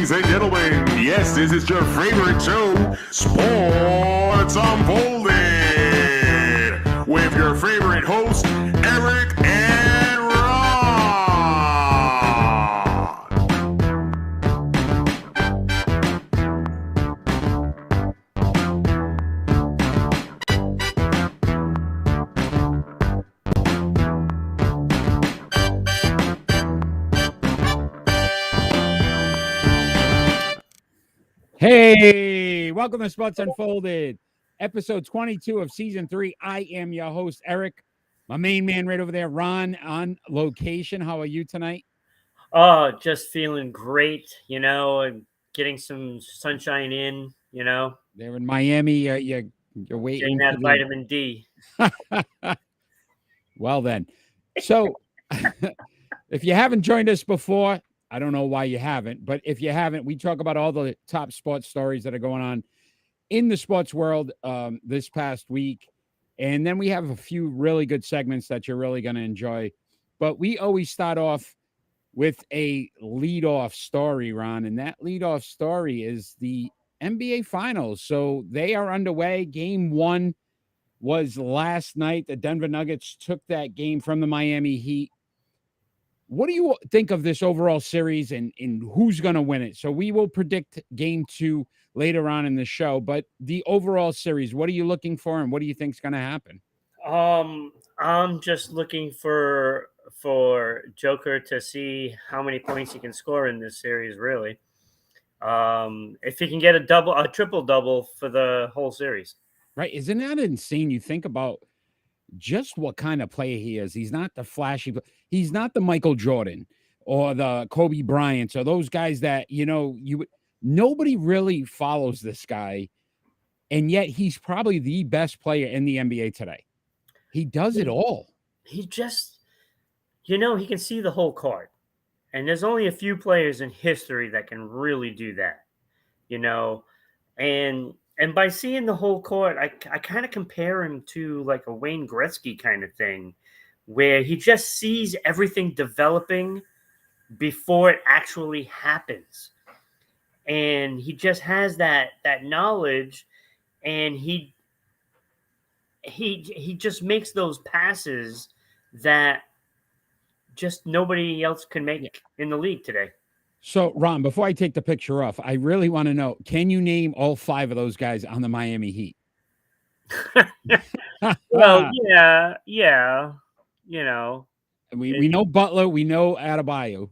Ladies and gentlemen, yes, this is your favorite show, Sports Unfolded, with your favorite hosts, Eric and Ron. Hey, welcome to Sports Unfolded, episode 22 of season 3. I am your host, Eric. My main man right over there, Ron, on location. How are you tonight? Oh, just feeling great, and getting some sunshine in, They're in Miami. You're waiting getting that vitamin D. Well, then. So, if you haven't joined us before, I don't know why you haven't, but if you haven't, we talk about all the top sports stories that are going on in the sports world this past week. And then we have a few really good segments that you're really going to enjoy. But we always start off with a leadoff story, Ron. And that leadoff story is the NBA Finals. So they are underway. Game 1 was last night. The Denver Nuggets took that game from the Miami Heat. What do you think of this overall series and who's going to win it? So we will predict game 2 later on in the show, but the overall series, what are you looking for and what do you think is going to happen? I'm just looking for Joker to see how many points he can score in this series, really. If he can get a triple double for the whole series. Right. Isn't that insane? You think about just what kind of player he is. He's not the flashy, he's not the Michael Jordan or the Kobe Bryant or those guys that, nobody really follows this guy. And yet he's probably the best player in the NBA today. He does it all. He just, he can see the whole court. And there's only a few players in history that can really do that, and by seeing the whole court, I kind of compare him to like a Wayne Gretzky kind of thing, where he just sees everything developing before it actually happens. And he just has that knowledge, and he just makes those passes that just nobody else can make in the league today. So, Ron, before I take the picture off, I really want to know, can you name all 5 of those guys on the Miami Heat? Well, yeah. We know Butler, we know Adebayo.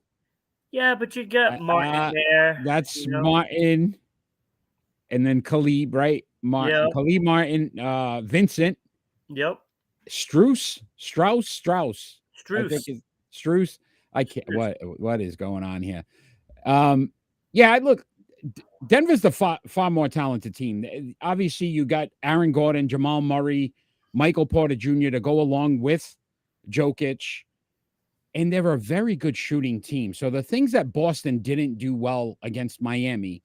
Yeah, but you got Martin there. That's Martin, and then Khalid, right? Khalid Martin, Vincent. Yep. Strauss. I can't. What is going on here? Look, Denver's the far more talented team. Obviously, you got Aaron Gordon, Jamal Murray, Michael Porter Jr. to go along with Jokic, and they're a very good shooting team. So the things that Boston didn't do well against Miami,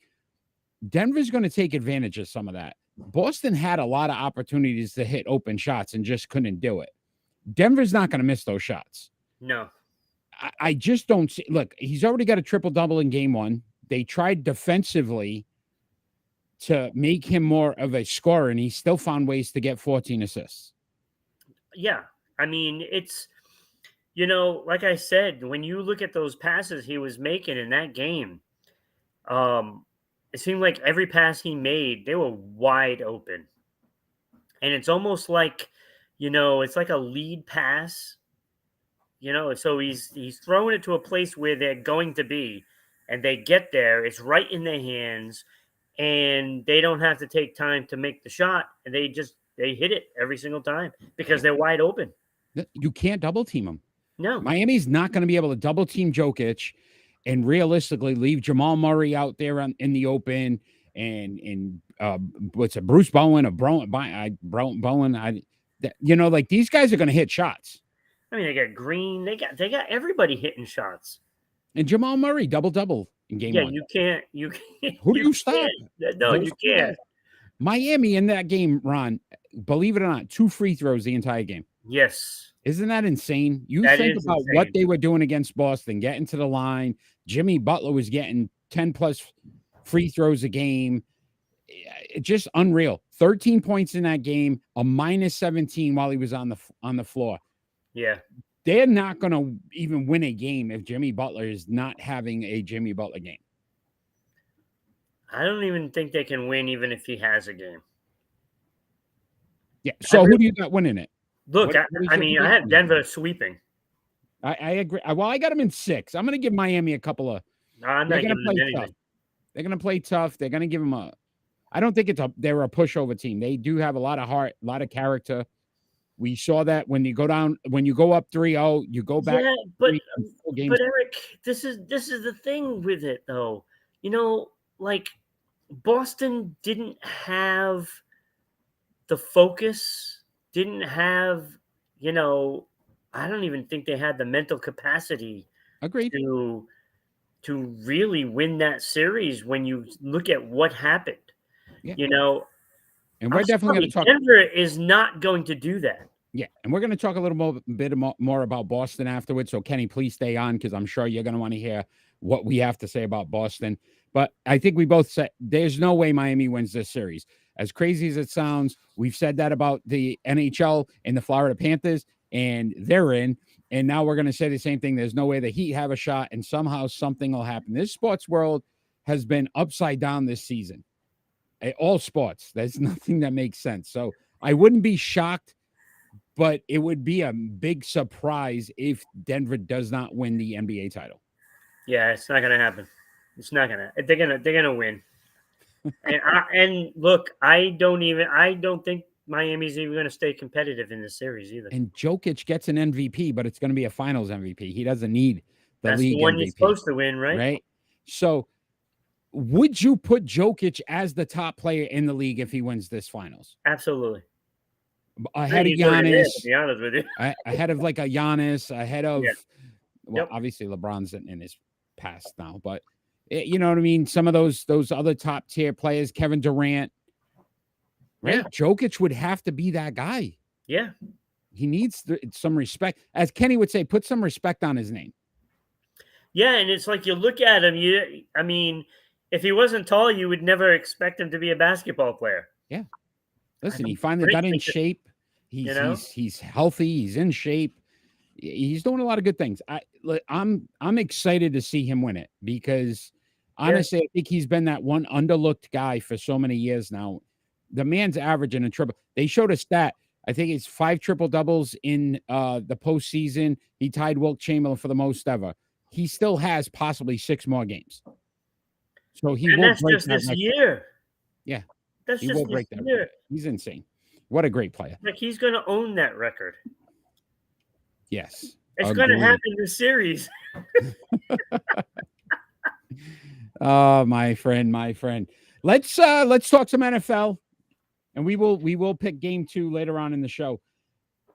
Denver's going to take advantage of some of that. Boston had a lot of opportunities to hit open shots and just couldn't do it. Denver's not going to miss those shots. No. I just don't see. Look, he's already got a triple-double in game 1. They tried defensively to make him more of a scorer, and he still found ways to get 14 assists. Yeah. I mean, it's, like I said, when you look at those passes he was making in that game, it seemed like every pass he made, they were wide open. And it's almost like, it's like a lead pass. So he's throwing it to a place where they're going to be, and they get there. It's right in their hands, and they don't have to take time to make the shot, and they hit it every single time because they're wide open. You can't double team them. No, Miami's not going to be able to double team Jokic and realistically leave Jamal Murray out there in the open and what's it, Bruce Bowen or Bowen? Like these guys are going to hit shots. I mean, they got Green. They got everybody hitting shots. And Jamal Murray double in game 1. You can't. Who do you stop? No, you can't. Miami in that game, Ron, believe it or not, 2 free throws the entire game. Yes. Isn't that insane? That think about insane. what they were doing against Boston, getting to the line. Jimmy Butler was getting 10 plus free throws a game. Just unreal. 13 points in that game, a minus 17 while he was on the floor. Yeah. They're not going to even win a game if Jimmy Butler is not having a Jimmy Butler game. I don't even think they can win even if he has a game. Yeah. So who do you got winning it? Look, I mean, I have Denver sweeping. I agree. Well, I got them in 6. I'm going to give Miami a couple of. No, I'm not giving them anything. Tough. They're going to play tough. They're going to give them a. I don't think they're a pushover team. They do have a lot of heart, a lot of character. We saw that when you go up 3-0, you go back. Yeah, but Eric, this is the thing with it though. You know, like Boston didn't have the focus, didn't have, you know, I don't even think they had the mental capacity Agreed. to really win that series when you look at what happened. Yeah. You know, and we're definitely going to talk. Denver is not going to do that. Yeah, and we're going to talk a little bit more about Boston afterwards. So, Kenny, please stay on because I'm sure you're going to want to hear what we have to say about Boston. But I think we both said there's no way Miami wins this series. As crazy as it sounds, we've said that about the NHL and the Florida Panthers, and they're in. And now we're going to say the same thing. There's no way the Heat have a shot, and somehow something will happen. This sports world has been upside down this season. All sports. There's nothing that makes sense. So I wouldn't be shocked, but it would be a big surprise if Denver does not win the NBA title. Yeah, it's not going to happen. It's not going to. They're going to win. and look, I don't think Miami's even going to stay competitive in this series either. And Jokic gets an MVP, but it's going to be a Finals MVP. He doesn't need the league the one MVP. You're supposed to win, right? Right. So, would you put Jokic as the top player in the league if he wins this Finals? Absolutely. Ahead of Giannis, to be honest with you. ahead of like a Giannis, ahead of, Yep. Obviously LeBron's in his past now, but you know what I mean? Some of those other top tier players, Kevin Durant, right? Yeah. Jokic would have to be that guy. Yeah. He needs some respect. As Kenny would say, put some respect on his name. Yeah, and it's like you look at him, I mean, if he wasn't tall, you would never expect him to be a basketball player. Yeah. Listen, he finally got in shape. He's healthy. He's in shape. He's doing a lot of good things. I'm excited to see him win it because honestly, I think he's been that one underlooked guy for so many years now. The man's averaging a triple. They showed a stat. I think it's 5 triple doubles in the postseason. He tied Wilt Chamberlain for the most ever. He still has possibly 6 more games. So he will break that this year. Yeah. That's just this year. He's insane. What a great player. Like he's going to own that record. Yes. It's going to happen this series. Oh, my friend. Let's talk some NFL, and we will pick game 2 later on in the show.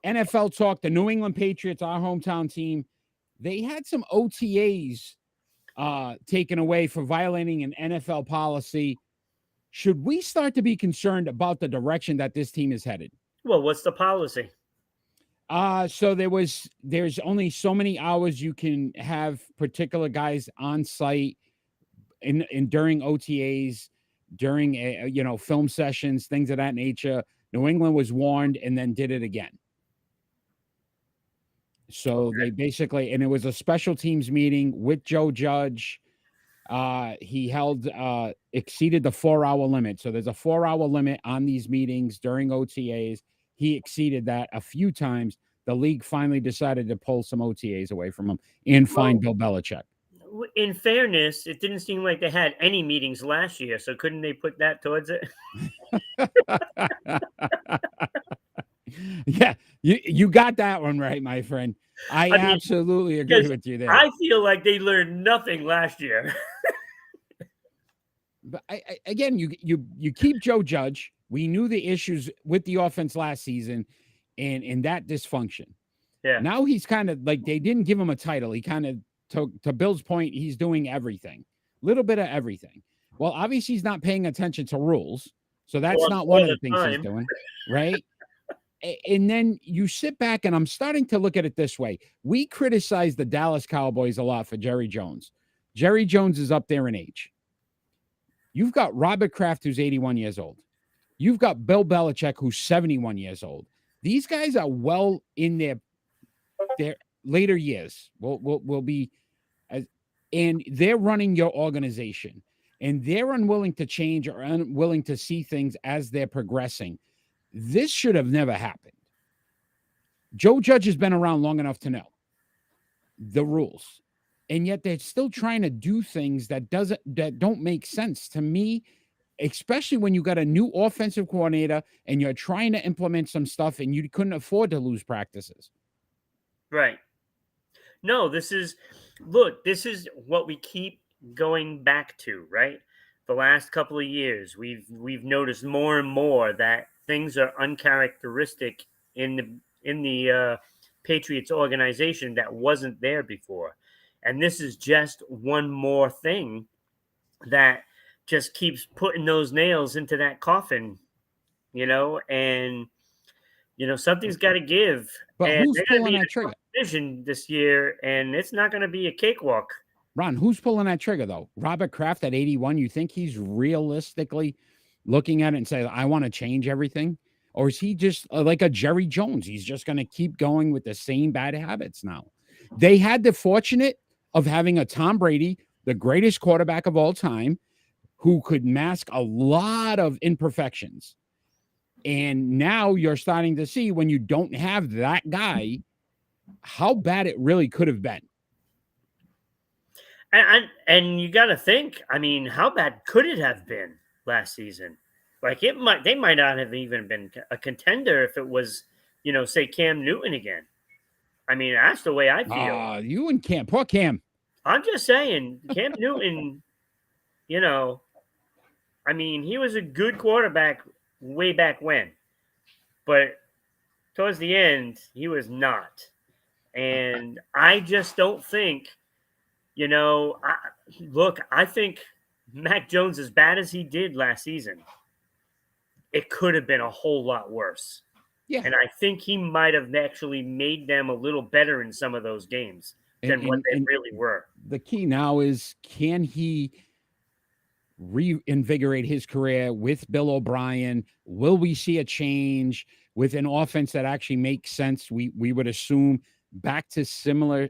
NFL talk, the New England Patriots, our hometown team, they had some OTAs taken away for violating an NFL policy. Should we start to be concerned about the direction that this team is headed? Well, what's the policy? So there's only so many hours you can have particular guys on site in during OTAs, during film sessions, things of that nature. New England was warned and then did it again. So they basically, and it was a special teams meeting with Joe Judge. He exceeded the 4-hour limit. So there's a 4-hour limit on these meetings during OTAs. He exceeded that a few times. The league finally decided to pull some OTAs away from him and fine Bill Belichick. In fairness, it didn't seem like they had any meetings last year. So couldn't they put that towards it? Yeah, you got that one right, my friend. I mean, absolutely agree with you there. I feel like they learned nothing last year. But again, you keep Joe Judge. We knew the issues with the offense last season and that dysfunction. Yeah. Now he's kind of like, they didn't give him a title. He kind of, to Bill's point, he's doing everything, little bit of everything. Well, obviously he's not paying attention to rules. So that's not one of the things he's doing. Right. And then you sit back, and I'm starting to look at it this way. We criticize the Dallas Cowboys a lot for Jerry Jones. Jerry Jones is up there in age. You've got Robert Kraft, who's 81 years old. You've got Bill Belichick, who's 71 years old. These guys are well in their later years. Will be, and they're running your organization, and they're unwilling to change or unwilling to see things as they're progressing. This should have never happened. Joe Judge has been around long enough to know the rules, and yet they're still trying to do things that don't make sense to me, especially when you got a new offensive coordinator and you're trying to implement some stuff and you couldn't afford to lose practices. Right. No, this is what we keep going back to, right? The last couple of years, we've noticed more and more that things are uncharacteristic in the Patriots organization that wasn't there before. And this is just one more thing that just keeps putting those nails into that coffin, and something's got to give. But and who's pulling that trigger? Vision this year, and it's not going to be a cakewalk. Ron, who's pulling that trigger though? Robert Kraft at 81. You think he's realistically looking at it and say, "I want to change everything," or is he just like a Jerry Jones? He's just going to keep going with the same bad habits now. They had the fortunate of having a Tom Brady, the greatest quarterback of all time, who could mask a lot of imperfections. And now you're starting to see, when you don't have that guy, how bad it really could have been. And you got to think, I mean, how bad could it have been last season? Like they might not have even been a contender if it was, say Cam Newton again. I mean, that's the way I feel. You and Cam, poor Cam. I'm just saying, Cam Newton, I mean, he was a good quarterback way back when, but towards the end, he was not. And I just don't think, I think Mac Jones, as bad as he did last season, it could have been a whole lot worse. Yeah. And I think he might have actually made them a little better in some of those games than what they really were. The key now is, can he reinvigorate his career with Bill O'Brien? Will we see a change with an offense that actually makes sense? We would assume back to similar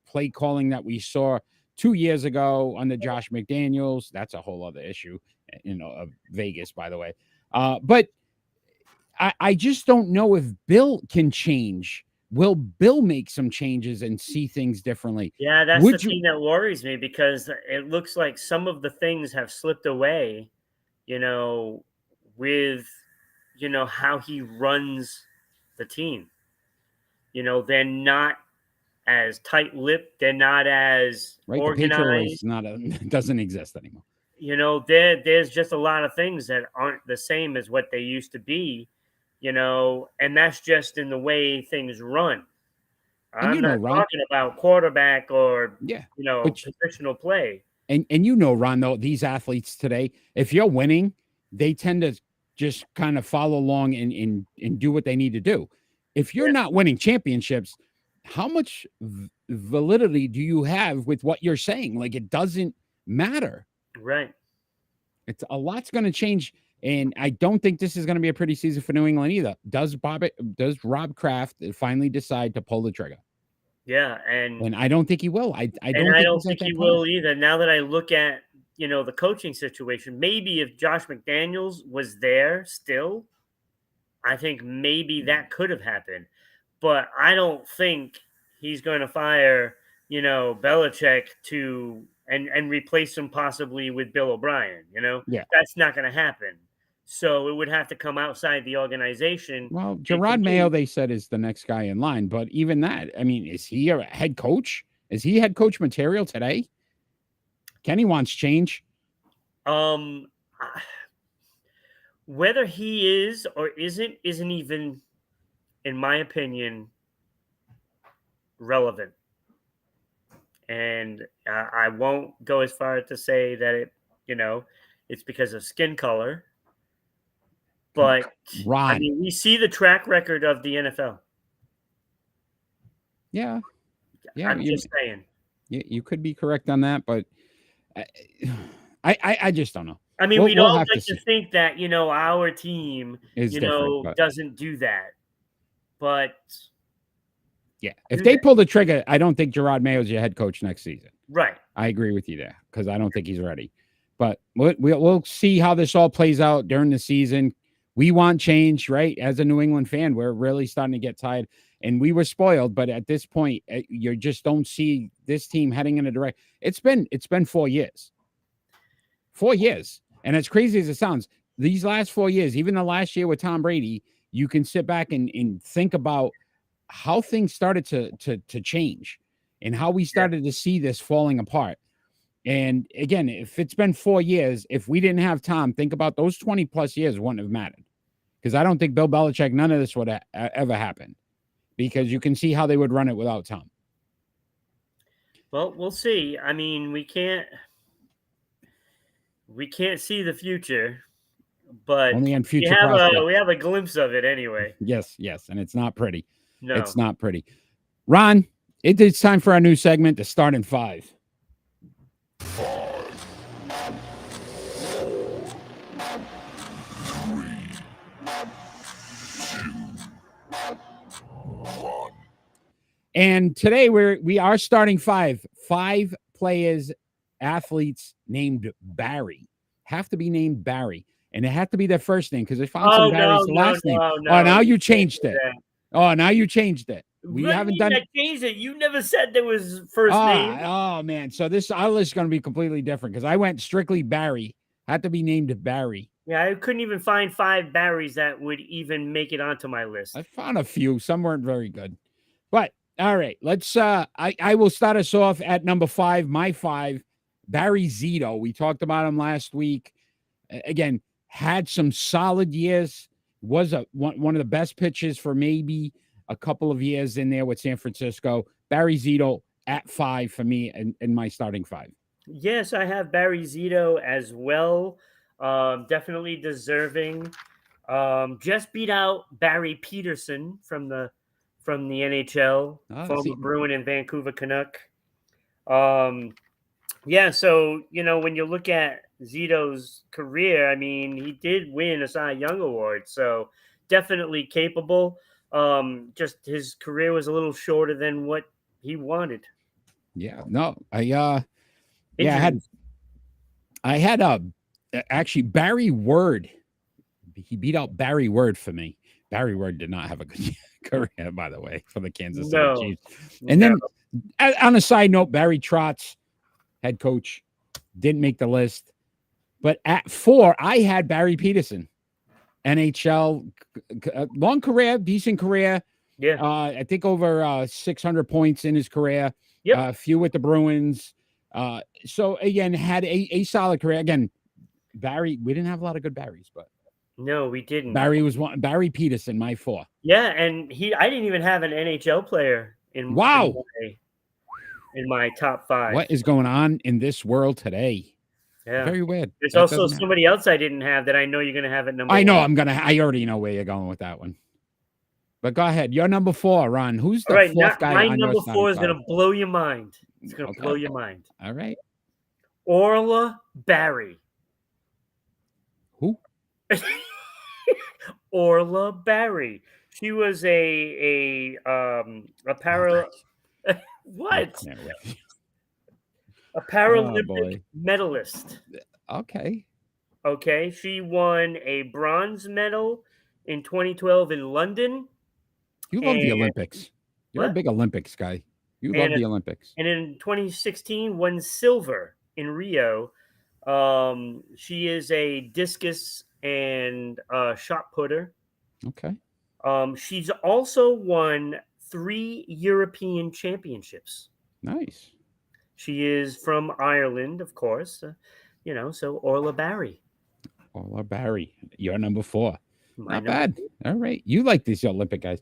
play calling that we saw 2 years ago under Josh McDaniels. That's a whole other issue, of Vegas, by the way. But I just don't know if Bill can change. Will Bill make some changes and see things differently? Yeah, that's the thing that worries me, because it looks like some of the things have slipped away, with, how he runs the team. They're not as tight-lipped. They're not as organized. The Patriot is doesn't exist anymore. There's just a lot of things that aren't the same as what they used to be. And that's just in the way things run. I'm not talking about quarterback or, positional play. And Ron, though, these athletes today, if you're winning, they tend to just kind of follow along and do what they need to do. If you're not winning championships, how much validity do you have with what you're saying? Like, it doesn't matter. Right. It's a lot's going to change. And I don't think this is going to be a pretty season for New England either. Does Rob Kraft finally decide to pull the trigger? Yeah, and I don't think he will. I don't think he will either. Now that I look at the coaching situation, maybe if Josh McDaniels was there still, I think maybe that could have happened. But I don't think he's going to fire Belichick and replace him possibly with Bill O'Brien. That's not going to happen. So it would have to come outside the organization. Well, Gerard Mayo, they said, is the next guy in line. But even that, I mean, is he a head coach? Is he head coach material today? Kenny wants change. Whether he is or isn't even, in my opinion, relevant. And I won't go as far as to say that it's because of skin color. But right. I mean, we see the track record of the NFL. Yeah. I'm just saying. You could be correct on that, but I just don't know. I mean, we'd We'll all have like to to see. think that, our team, It's different, but doesn't do that. But yeah, if do they that. pull the trigger, I don't think Gerard Mayo's your head coach next season. Right. I agree with you there because I don't think he's ready. But we'll see how this all plays out during the season. We want change, right? As a New England fan, we're really starting to get tired. And we were spoiled, but at this point, you just don't see this team heading in a direct. It's been 4 years. 4 years. And as crazy as it sounds, these last 4 years, even the last year with Tom Brady, you can sit back and think about how things started to change and how we started to see this falling apart. And again, if it's been 4 years, if we didn't have Tom, think about those 20 plus years wouldn't have mattered. Because I don't think Bill Belichick, none of this would ever happen. Because you can see how they would run it without Tom. Well, we'll see. I mean, we can't see the future, but Only on future prospects. we have a glimpse of it anyway. Yes, and it's not pretty. No. It's not pretty. Ron, it's time for our new segment to start in 5. And today we are starting 5 players, athletes named Barry. Have to be named Barry. And it had to be their first name because I found some Barry's last name. No. Oh, now you changed it. Oh, now you changed it. We What haven't do you mean done I changed it. You never said there was first name. Oh man. So our list is going to be completely different because I went strictly Barry. Had to be named Barry. Yeah, I couldn't even find 5 Barrys that would even make it onto my list. I found a few. Some weren't very good. But all right, let's I will start us off at number 5, my 5, Barry Zito. We talked about him last week. Again, had some solid years. Was one of the best pitchers for maybe a couple of years in there with San Francisco. Barry Zito at 5 for me in my starting 5. Yes, I have Barry Zito as well. Definitely deserving. Just beat out Barry Peterson from the NHL, former Bruin and Vancouver Canuck. Yeah, so when you look at Zito's career, I mean, he did win a Cy Young Award, so definitely capable. Just his career was a little shorter than what he wanted. Yeah, no, I had actually Barry Word. He beat out Barry Word for me. Barry Word did not have a good career, by the way, for the Kansas City Chiefs. And then on a side note, Barry Trotz, head coach, didn't make the list. But at 4, I had Barry Peterson, NHL, long career, decent career. Yeah. I think over 600 points in his career. Yep. A few with the Bruins. So again, had a solid career. Again, Barry, we didn't have a lot of good Barrys, but no, we didn't. Barry was one. Barry Peterson, my 4. Yeah, and I didn't even have an NHL player in my top 5. What is going on in this world today? Yeah, very weird. There's also somebody else I didn't have that I know you're going to have at number. I know 1. I already know where you're going with that one. But go ahead. You're number 4, Ron. Who's the 4th guy my on number your 4 is going to blow your mind. It's going to blow your mind. All right. Orla Barry. Who? Orla Barry. She was a para. What? A Paralympic medalist. Okay. Okay. She won a bronze medal in 2012 in London. You love the Olympics. You're a big Olympics guy. You love the Olympics. And in 2016, won silver in Rio. She is a discus and shot putter. Okay. She's also won 3 European championships. Nice. She is from Ireland, of course. So Orla Barry. Orla Barry. You're number 4. Not bad. All right. You like these Olympic guys.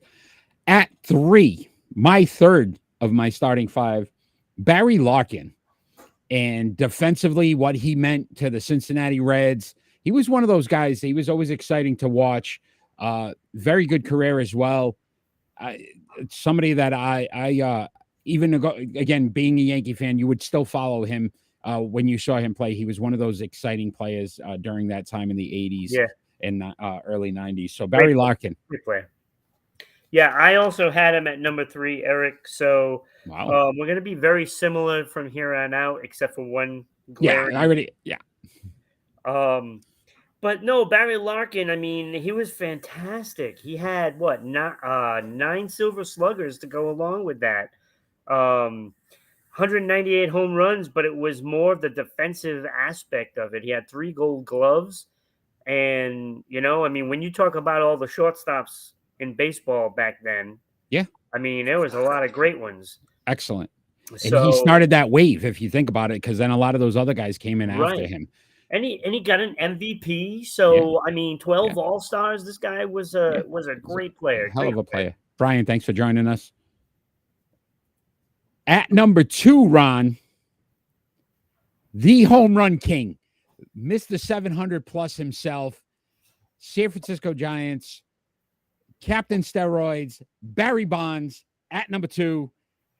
At 3, my 3rd of my starting 5, Barry Larkin. And defensively, what he meant to the Cincinnati Reds. He was one of those guys. He was always exciting to watch. Very good career as well. Somebody that even again, being a Yankee fan, you would still follow him when you saw him play. He was one of those exciting players during that time in the 80s and early 90s. So Barry Larkin. Great player. Yeah, I also had him at number 3, Eric. So wow. We're going to be very similar from here on out, except for one glaring. Yeah, I already. Yeah. But no, Barry Larkin, I mean, he was fantastic. He had what, 9 silver sluggers to go along with that. 198 home runs, but it was more of the defensive aspect of it. He had 3 gold gloves. And, you know, I mean, when you talk about all the shortstops in baseball back then, yeah, I mean, there was a lot of great ones. Excellent. And he started that wave, if you think about it, because then a lot of those other guys came in after him. And he got an MVP. So I mean, 12 All-Stars. This guy was a great player. Hell of a player. Brian, thanks for joining us. At number 2, Ron, the home run king, Mr. 700 plus himself, San Francisco Giants, Captain Steroids, Barry Bonds at number 2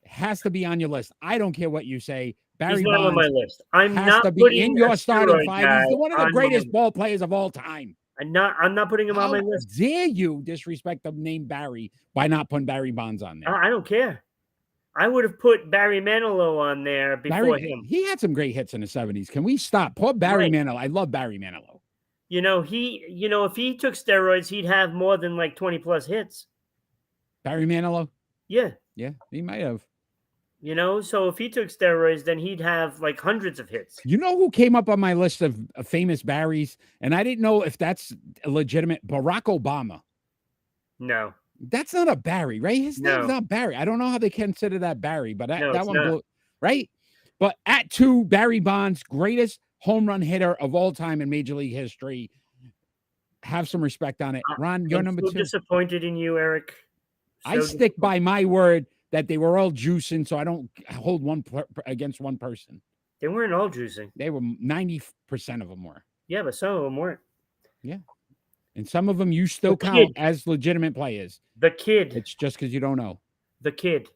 has to be on your list. I don't care what you say. Barry Bonds on my list. I'm has not to be in your starting 5. He's one of the greatest ball players of all time. I'm not putting him on my list. How dare you disrespect the name Barry by not putting Barry Bonds on there? I don't care. I would have put Barry Manilow on there before him. He had some great hits in the 70s. Can we stop? Poor Barry Manilow. I love Barry Manilow. You know, if he took steroids, he'd have more than like 20 plus hits. Barry Manilow? Yeah. Yeah, he might have. You know, so if he took steroids, then he'd have like hundreds of hits. You know who came up on my list of famous Barrys? And I didn't know if that's legitimate. Barack Obama. No. That's not a Barry, right? His name's not Barry. I don't know how they consider that Barry, but that one blew, right? But at 2, Barry Bonds, greatest home run hitter of all time in Major League history. Have some respect on it. Ron, you're number 2. I'm disappointed in you, Eric. I stick by my word that they were all juicing, so I don't hold one against one person. They weren't all juicing. They were 90% of them were. Yeah, but some of them weren't. Yeah. And some of them you still count as legitimate players. The Kid. It's just because you don't know. The Kid.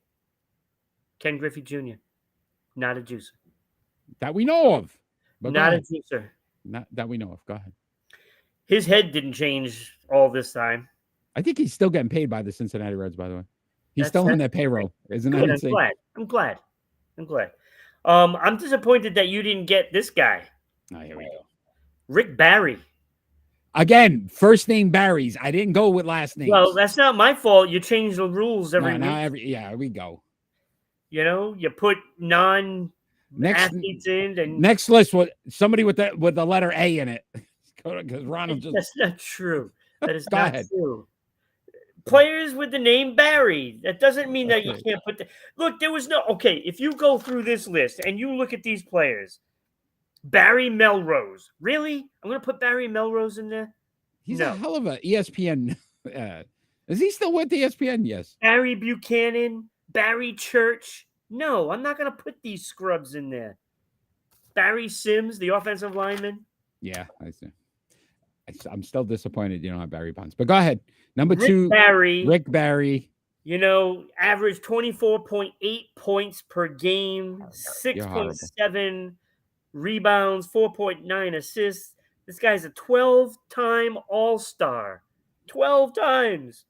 Ken Griffey Jr. Not a juicer. That we know of. But not a juicer. Not that we know of. Go ahead. His head didn't change all this time. I think he's still getting paid by the Cincinnati Reds, by the way. He's still on their payroll. Isn't that insane? I'm glad. I'm disappointed that you didn't get this guy. Oh, here we go. Rick Barry. Again, first name Barry's. I didn't go with last names. Well, that's not my fault. You change the rules every week. Here we go. You know, you put non-athletes in. And next list, somebody with the letter A in it. Because Ronald just... That's not true. That is not true. Players with the name Barry. That doesn't mean that you can't put look, there was no... Okay, if you go through this list and you look at these players... Barry Melrose. Really? I'm going to put Barry Melrose in there? He's a hell of a ESPN. Is he still with ESPN? Yes. Barry Buchanan, Barry Church. No, I'm not going to put these scrubs in there. Barry Sims, the offensive lineman. Yeah, I see. I'm still disappointed you don't have Barry Bonds. But go ahead. Number Rick 2, Rick Barry. You know, averaged 24.8 points per game, 6.7 rebounds, 4.9 assists. This guy's a 12-time All-Star. 12 times.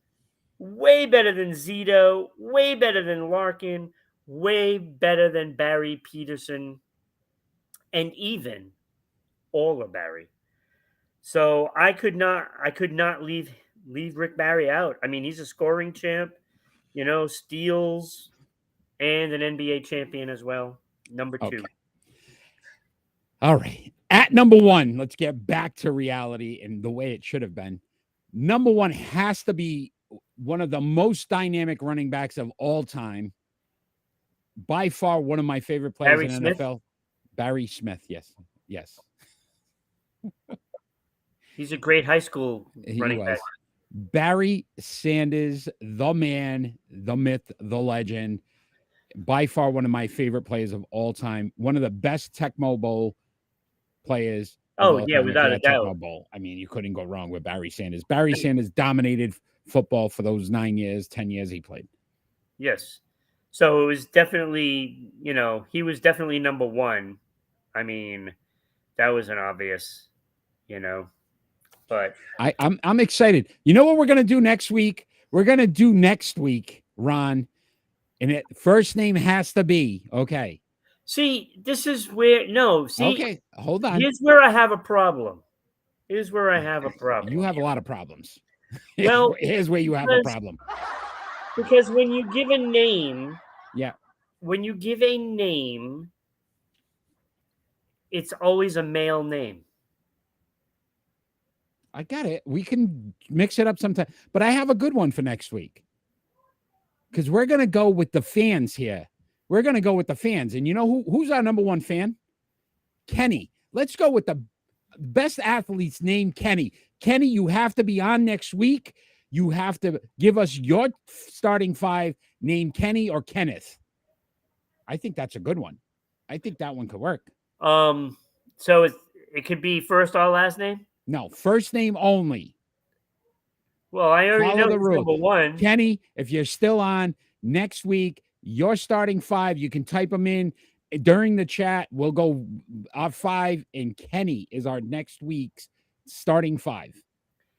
Way better than Zito. Way better than Larkin. Way better than Barry Peterson. And even all of Barry. So I could not leave Rick Barry out. I mean, he's a scoring champ, you know, steals, and an NBA champion as well. Number 2. Okay. All right. At number 1, let's get back to reality and the way it should have been. Number 1 has to be one of the most dynamic running backs of all time. By far, one of my favorite players in NFL. Barry Smith. Yes. Yes. He's a great high school running back. Barry Sanders, the man, the myth, the legend. By far, one of my favorite players of all time. One of the best Tecmo Bowl players. Oh, yeah, without a doubt. Bowl. I mean, you couldn't go wrong with Barry Sanders. Barry Sanders dominated football for those 9 years, 10 years he played. Yes. So it was definitely, he was definitely number one. I mean, that was an obvious, but I'm excited. You know what we're gonna do next week? We're gonna do next week, Ron, and it first name has to be okay. see, this is where no, see, Okay, hold on. here's where I have a problem. Here's where I have a You problem. have a lot of problems. Well, Here's where you have a because problem. because when you give a name, Yeah, it's always a male name. I got it. We can mix it up sometime, but I have a good one for next week because we're gonna go with the fans here. We're gonna go with the fans, and you know who's our number one fan? Kenny. Let's go with the best athlete's name, Kenny. Kenny, you have to be on next week. You have to give us your starting five, name Kenny or Kenneth. I think that's a good one. I think that one could work. So it could be first or last name. No, first name only. Well, I already Follow know the who's rule. number one. Kenny, if you're still on next week, your starting five, you can type them in during the chat. We'll go our five, and Kenny is our next week's starting five.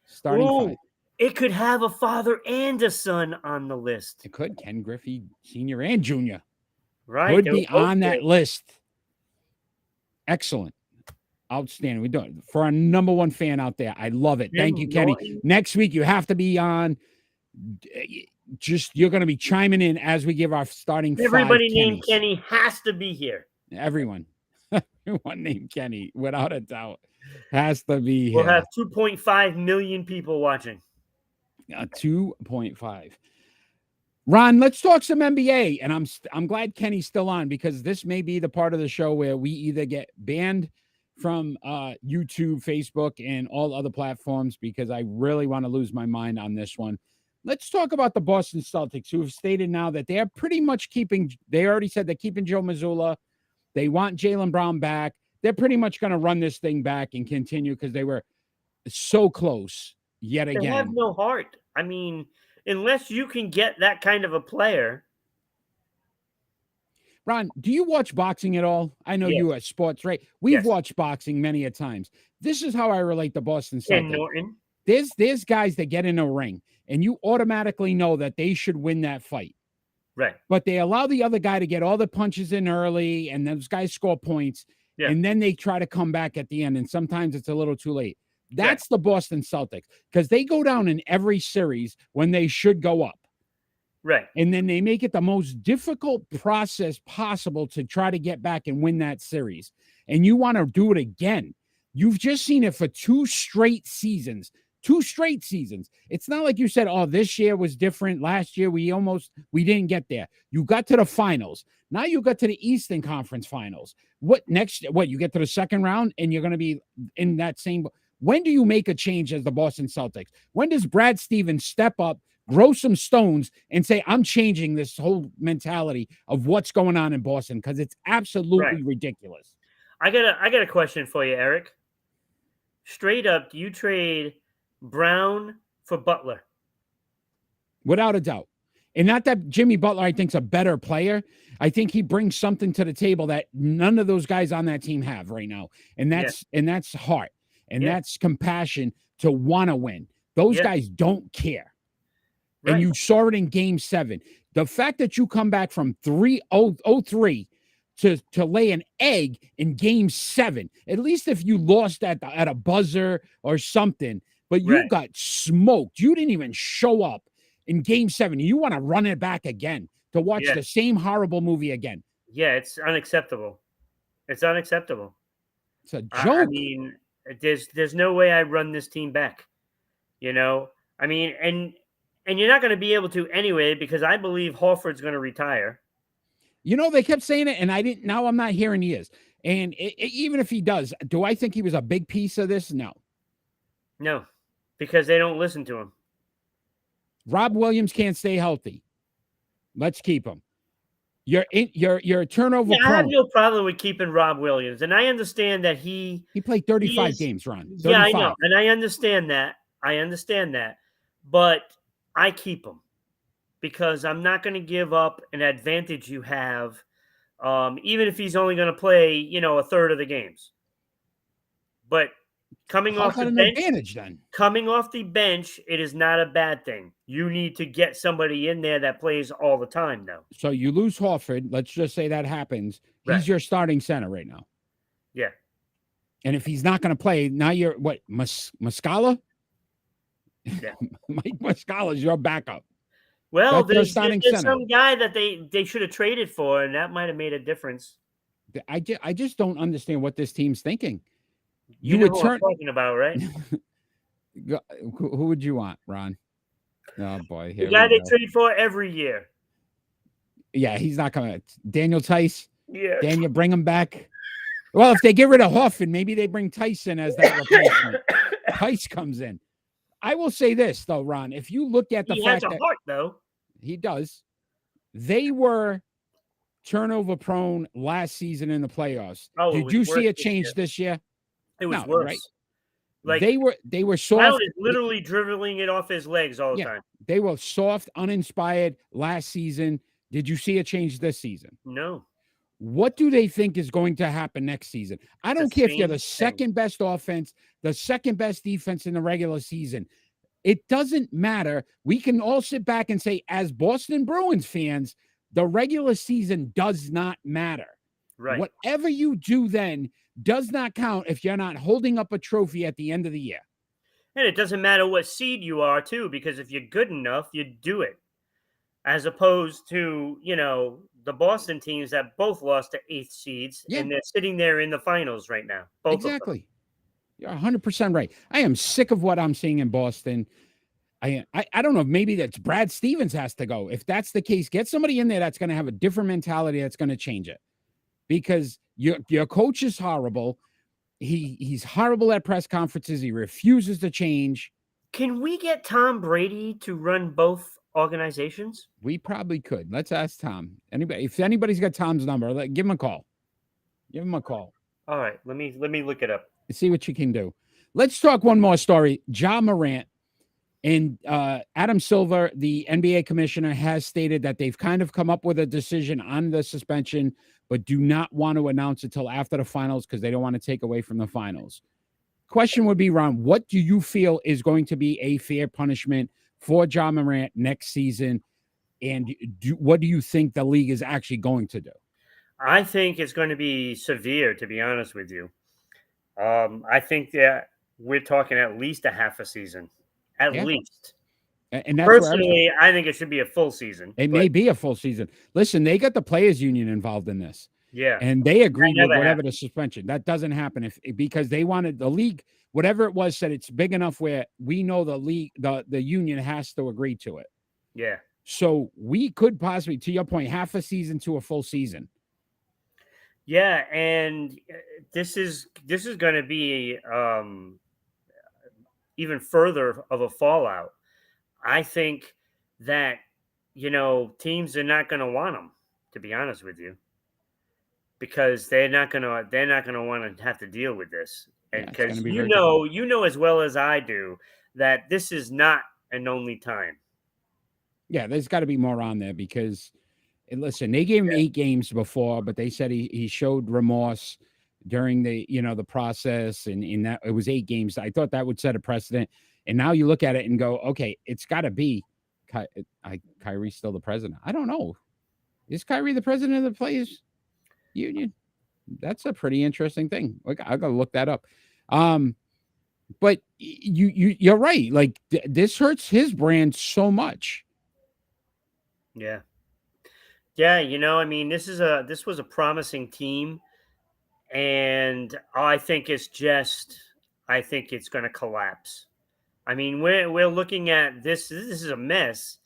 Starting five. It could have a father and a son on the list. It could. Ken Griffey Sr. and Jr. Right. Could They be were both on that good. list. Excellent. Outstanding. We do it for our number one fan out there. I love it. Thank you, Kenny. Next week, you have to be on. Just you're going to be chiming in as we give our starting Everybody five named Kennys. Kenny has to be here. Everyone. Everyone named Kenny, without a doubt, has to be here. We'll have 2.5 million people watching. 2.5. Ron, let's talk some NBA. And I'm glad Kenny's still on because this may be the part of the show where we either get banned from YouTube, Facebook, and all other platforms because I really want to lose my mind on this one. Let's talk about the Boston Celtics, who have stated now that they're pretty much they already said they're keeping Joe Mazzulla. They want Jaylen Brown back. They're pretty much going to run this thing back and continue because they were so close yet again. They have no heart. I mean, unless you can get that kind of a player. Ron, do you watch boxing at all? I know you are sports, right? We've watched boxing many a times. This is how I relate to Boston Celtics. Norton. There's guys that get in a ring, and you automatically know that they should win that fight. Right. But they allow the other guy to get all the punches in early, and those guys score points, and then they try to come back at the end, and sometimes it's a little too late. That's the Boston Celtics, because they go down in every series when they should go up. Right. And then they make it the most difficult process possible to try to get back and win that series. And you want to do it again. You've just seen it for 2 straight seasons. 2 straight seasons. It's not like you said, oh, this year was different. Last year, we didn't get there. You got to the finals. Now you got to the Eastern Conference Finals. What next? What, you get to the second round and you're going to be in that same. When do you make a change as the Boston Celtics? When does Brad Stevens step up, grow some stones, and say, I'm changing this whole mentality of what's going on in Boston? Because it's absolutely ridiculous. I got a question for you, Eric. Straight up, do you trade Brown for Butler? Without a doubt. And not that Jimmy Butler, I think, is a better player. I think he brings something to the table that none of those guys on that team have right now. And that's heart. And that's compassion to want to win. Those guys don't care. Right. And you saw it in Game 7. The fact that you come back from 3-0-3 to lay an egg in Game 7, at least if you lost at a buzzer or something, but you got smoked. You didn't even show up in Game 7. You want to run it back again to watch the same horrible movie again. Yeah, it's unacceptable. It's unacceptable. It's a joke. I mean, there's no way I run this team back. I mean, and you're not going to be able to anyway, because I believe Horford's going to retire. They kept saying it, and now I'm not hearing he is. And even if he does, do I think he was a big piece of this? No. No, because they don't listen to him. Rob Williams can't stay healthy. Let's keep him. You're turnover. I have no problem with keeping Rob Williams, and I understand that he played 35 games, Ron. 35. Yeah, I know, and I understand that. But I keep him because I'm not going to give up an advantage you have, even if he's only going to play, a third of the games. But coming How's off that the an bench, advantage then? it is not a bad thing. You need to get somebody in there that plays all the time, though. So you lose Horford. Let's just say that happens. Right. He's your starting center right now. Yeah. And if he's not going to play, now you're what? Muscala? Yeah. Mike Muscala is your backup. Well, That's your starting there's center. some guy that they should have traded for, and that might have made a difference. I just don't understand what this team's thinking. You know who I'm talking about, right? Who would you want, Ron? Oh boy, The guy they trade for every year. Yeah, he's not coming. Daniel Tice. Yeah. Daniel, bring him back. Well, if they get rid of Hoffman, maybe they bring Tyson as that replacement. Tice comes in. I will say this though, Ron. If you look at the he fact has a that heart, though. he does, they were turnover prone last season in the playoffs. Oh, did you see a change this year? It was No, worse. Right? Like they were soft. Brown is literally dribbling it off his legs all the time. They were soft, uninspired last season. Did you see a change this season? No. What do they think is going to happen next season? I don't care if you're the second best offense, the second best defense in the regular season. It doesn't matter. We can all sit back and say, as Boston Bruins fans, the regular season does not matter. Right. Whatever you do then does not count if you're not holding up a trophy at the end of the year. And it doesn't matter what seed you are, too, because if you're good enough, you do it. As opposed to, the Boston teams that both lost to 8th seeds, and they're sitting there in the finals right now. Both exactly. You're 100% right. I am sick of what I'm seeing in Boston. I don't know. Maybe that's Brad Stevens has to go. If that's the case, get somebody in there that's going to have a different mentality that's going to change it. Because your coach is horrible. He's horrible at press conferences. He refuses to change. Can we get Tom Brady to run both organizations? We probably could. Let's ask Tom. If anybody's got Tom's number, give him a call. Give him a call. All right, let me look it up. See what you can do. Let's talk one more story. Ja Morant and Adam Silver, the NBA commissioner, has stated that they've kind of come up with a decision on the suspension, but do not want to announce it till after the finals because they don't want to take away from the finals. Question would be, Ron, what do you feel is going to be a fair punishment for Ja Morant next season? And what do you think the league is actually going to do? I think it's going to be severe, to be honest with you. I think that we're talking at least a half a season. At least. And that's personally, I think it should be a full season. It may be a full season. Listen, they got the players union involved in this. Yeah. And they agreed with whatever the suspension. That doesn't happen because they wanted the league, whatever it was, said it's big enough where we know the league, the union has to agree to it. Yeah. So we could possibly, to your point, half a season to a full season. Yeah, and this is going to be even further of a fallout. I think that teams are not going to want them, to be honest with you, because they're not going to want to have to deal with this, and because you know as well as I do that this is not an only time. Yeah, there's got to be more on there because. And listen, they gave him 8 games before, but they said he showed remorse during the process, and in that it was 8 games. I thought that would set a precedent. And now you look at it and go, okay, it's got to be Kyrie's still the president. I don't know. Is Kyrie the president of the players union? That's a pretty interesting thing. I got to look that up. But you're right. Like this hurts his brand so much. Yeah. Yeah, I mean, this was a promising team, and I think it's going to collapse. I mean, we're looking at this. This is a mess,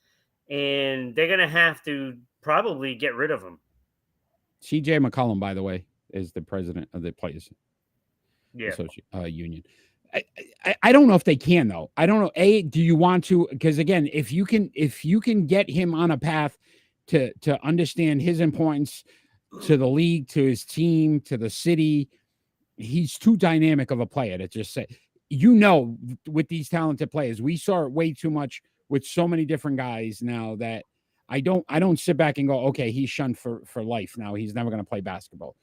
and they're going to have to probably get rid of him. CJ McCollum, by the way, is the president of the players union. I don't know if they can though. I don't know. Do you want to? Because again, if you can get him on a path to understand his importance to the league, to his team, to the city. He's too dynamic of a player to just say, with these talented players, we saw it way too much with so many different guys now that I don't sit back and go, okay, he's shunned for life now. He's never going to play basketball.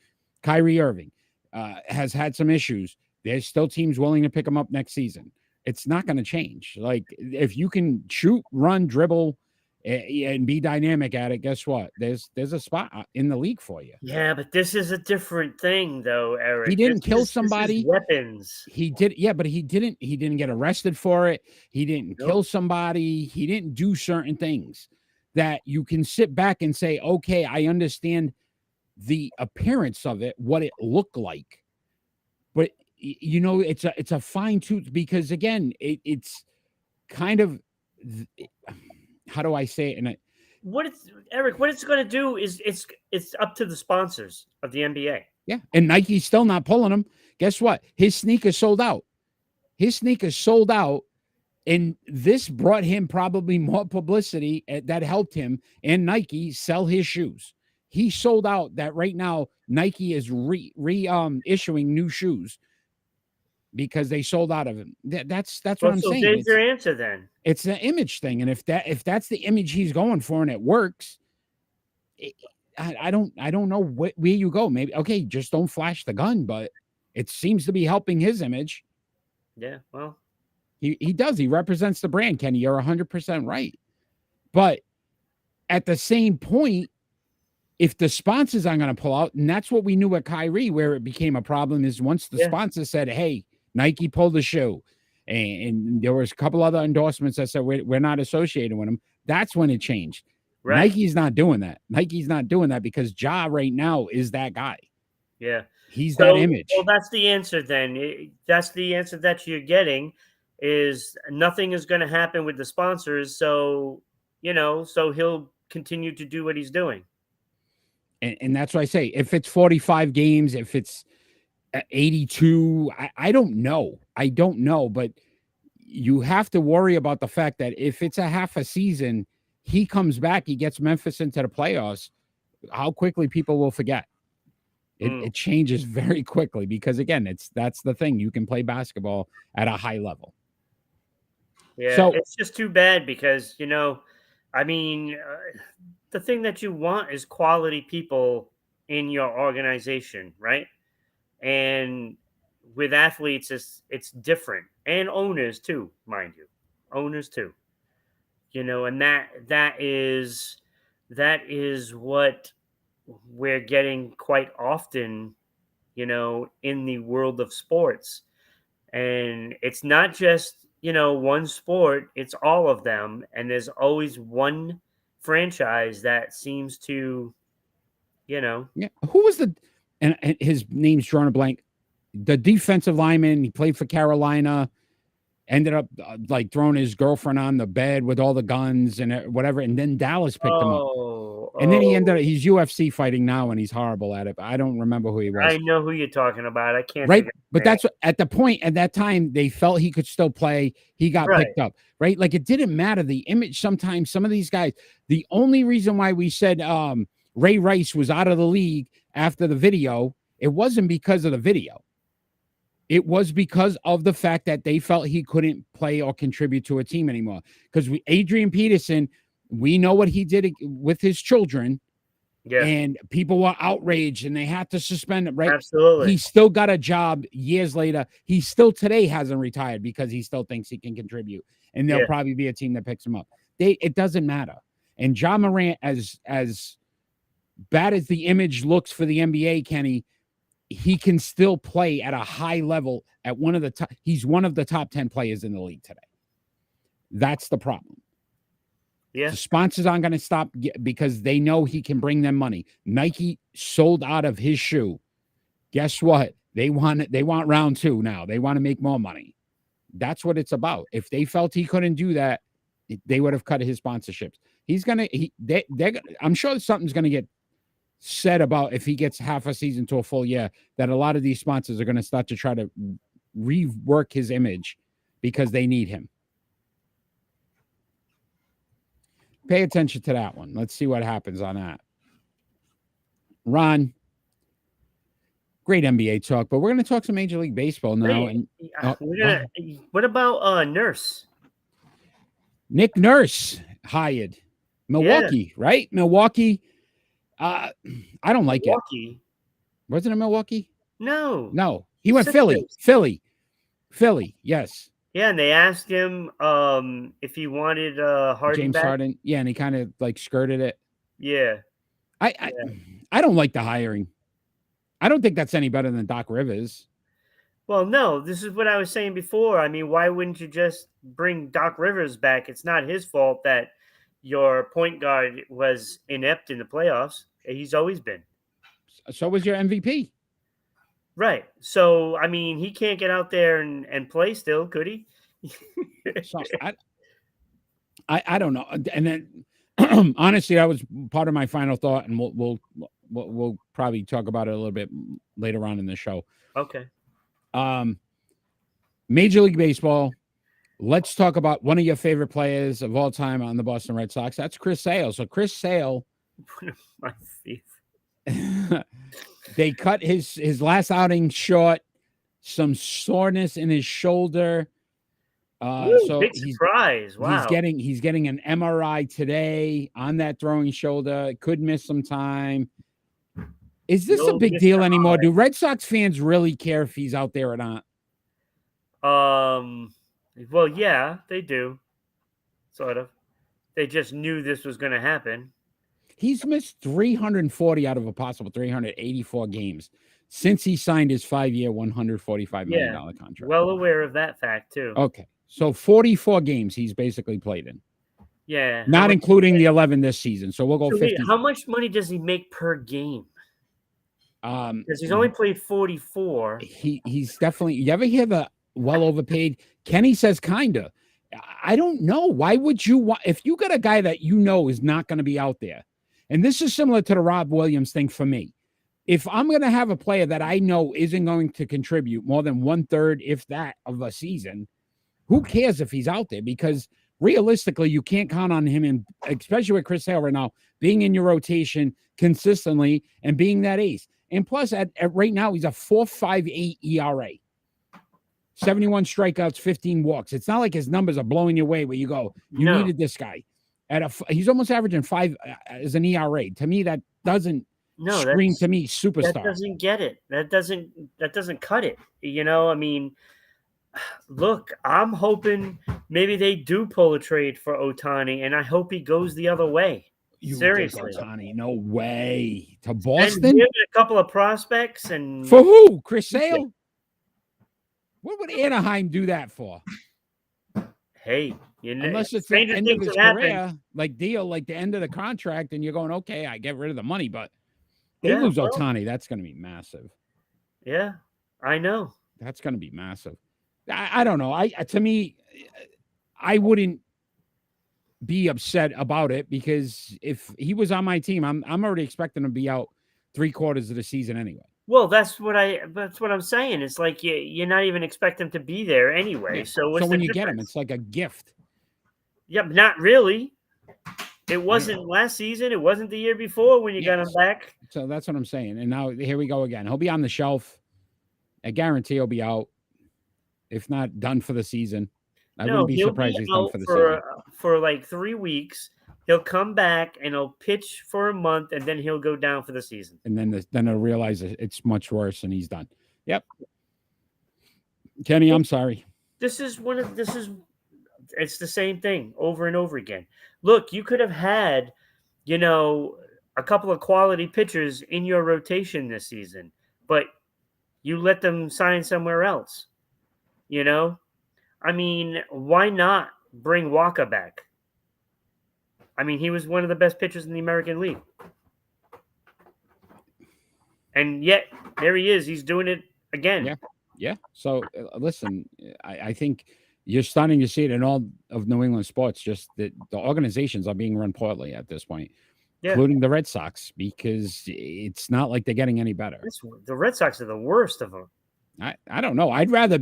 Kyrie Irving has had some issues. There's still teams willing to pick him up next season. It's not going to change. Like, if you can shoot, run, dribble, and be dynamic at it, guess what? There's a spot in the league for you. Yeah, but this is a different thing, though, Eric. He didn't kill This somebody. is weapons. He did, yeah, but he didn't get arrested for it. He didn't kill somebody. He didn't do certain things that you can sit back and say, okay, I understand the appearance of it, what it looked like. But you know, it's a fine tooth, because again, it's kind of, how do I say it? And What it's going to do is it's up to the sponsors of the NBA. yeah, and Nike's still not pulling him. Guess what? His sneakers sold out. And this brought him probably more publicity that helped him and Nike sell his shoes. He sold out. That right now Nike is issuing new shoes because they sold out of him. That's what I'm saying. There's your answer then. It's an image thing, and if that's the image he's going for and it works, I don't know where you go. Maybe okay, just don't flash the gun, but it seems to be helping his image. Yeah, well, he does. He represents the brand, Kenny. You're 100% right. But at the same point, if the sponsors aren't going to pull out, and that's what we knew at Kyrie, where it became a problem, is once the sponsor said, hey, Nike pulled the shoe, and there was a couple other endorsements that said we're not associated with them, that's when it changed. Right. Nike's not doing that. Because Ja right now is that guy. Yeah. He's that image. Well, that's the answer then. That's the answer that you're getting, is nothing is going to happen with the sponsors. So, so he'll continue to do what he's doing. And that's why I say, if it's 45 games, if it's 82, I don't know. But you have to worry about the fact that if it's a half a season, he comes back, he gets Memphis into the playoffs, how quickly people will forget. It changes very quickly, because again, that's the thing. You can play basketball at a high level. Yeah, so it's just too bad because, the thing that you want is quality people in your organization, right? And with athletes, it's different, and owners too, mind you, and that is what we're getting quite often, in the world of sports. And it's not just, one sport, it's all of them. And there's always one franchise that seems to, Yeah. Who was and his name's drawing a blank. The defensive lineman, he played for Carolina, ended up like throwing his girlfriend on the bed with all the guns and whatever. And then Dallas picked him up. And then he's UFC fighting now, and he's horrible at it. But I don't remember who he was. I know who you're talking about. I can't. Right. But that's what, at the point at that time, they felt he could still play. He got picked up. Right. Like, it didn't matter. The image, sometimes some of these guys, the only reason why we said Ray Rice was out of the league after the video, it wasn't because of the video. It was because of the fact that they felt he couldn't play or contribute to a team anymore. Because Adrian Peterson, we know what he did with his children. Yeah. And people were outraged and they had to suspend him, right? Absolutely. He still got a job years later. He still today hasn't retired because he still thinks he can contribute. And there'll probably be a team that picks him up. It doesn't matter. And Ja Morant, as bad as the image looks for the NBA, Kenny, he can still play at a high level at one of the top. He's one of the top 10 players in the league today. That's the problem. Yeah. The sponsors aren't going to stop because they know he can bring them money. Nike sold out of his shoe. Guess what? They want round two now. They want to make more money. That's what it's about. If they felt he couldn't do that, they would have cut his sponsorships. I'm sure something's going to get said about if he gets half a season to a full year, that a lot of these sponsors are going to start to try to rework his image because they need him. Pay attention to that one. Let's see what happens on that. Ron, great NBA talk, but we're going to talk some Major League Baseball now. What about Nurse? Nick Nurse hired. Milwaukee, right? Milwaukee. I don't like it. Milwaukee. Wasn't it Milwaukee? No. No, he went Philly. Sixers. Philly. Yes. Yeah, and they asked him if he wanted Harden James back. Harden. Yeah, and he kind of like skirted it. Yeah. I don't like the hiring. I don't think that's any better than Doc Rivers. Well, no, this is what I was saying before. I mean, why wouldn't you just bring Doc Rivers back? It's not his fault that your point guard was inept in the playoffs. He's always been. So was your MVP. Right. So, I mean, he can't get out there and play still, could he? So I don't know. And then honestly, that was part of my final thought, and we'll probably talk about it a little bit later on in the show. Okay. Major League Baseball. Let's talk about one of your favorite players of all time on the Boston Red Sox. That's Chris Sale. So Chris Sale, One of my favorite. they cut his last outing short, some soreness in his shoulder. So big surprise. Wow. He's getting an MRI today on that throwing shoulder. Could miss some time. Is this a big deal anymore? Do Red Sox fans really care if he's out there or not? Well, yeah, they do. Sort of. They just knew this was going to happen. He's missed 340 out of a possible 384 games since he signed his 5-year, $145 million contract. Well aware of that fact, too. Okay. So 44 games he's basically played in. Yeah. Not including the 11 this season. So we'll go 50. How much money does he make per game? Because he's only played 44. He's definitely, you ever hear the well overpaid? Kenny says kinda. I don't know. Why would you want, if you got a guy that you know is not going to be out there, and this is similar to the Rob Williams thing for me. If I'm going to have a player that I know isn't going to contribute more than 1/3, if that, of a season, who cares if he's out there? Because realistically, you can't count on him, and especially with Chris Sale right now, being in your rotation consistently and being that ace. And plus, at right now, he's a 4.58 ERA. 71 strikeouts, 15 walks. It's not like his numbers are blowing you away where you go, you needed this guy. He's almost averaging 5 as an ERA. To me, that doesn't scream to me superstar. That doesn't get it. That doesn't cut it. You know, I mean, look, I'm hoping maybe they do pull a trade for Ohtani, and I hope he goes the other way. Seriously, Ohtani, no way to Boston. And a couple of prospects, and for who? Chris Sale. What would Anaheim do that for? Hey, you know, unless it's the end of his career, like the end of the contract, and you're going, okay, I get rid of the money, but they lose Ohtani. That's going to be massive. Yeah, I know. That's going to be massive. I don't know. To me, I wouldn't be upset about it, because if he was on my team, I'm already expecting him to be out 3/4 of the season anyway. Well, that's what I'm saying. It's like you're not even expecting him to be there anyway. Yeah. So when you get him, it's like a gift. Yeah, but not really. It wasn't last season. It wasn't the year before when you got him back. So that's what I'm saying. And now here we go again. He'll be on the shelf. I guarantee he'll be out, if not done for the season. I wouldn't be surprised he's done for the season. For like 3 weeks. He'll come back and he'll pitch for a month, and then he'll go down for the season. And then he'll realize it's much worse, and he's done. Yep. Kenny, I'm sorry. It's the same thing over and over again. Look, you could have had, a couple of quality pitchers in your rotation this season, but you let them sign somewhere else. I mean, why not bring Walker back? I mean, he was one of the best pitchers in the American League. And yet, there he is. He's doing it again. Yeah. So, listen, I think you're starting to see it in all of New England sports, just that the organizations are being run poorly at this point, including the Red Sox, because it's not like they're getting any better. The Red Sox are the worst of them. I don't know. I'd rather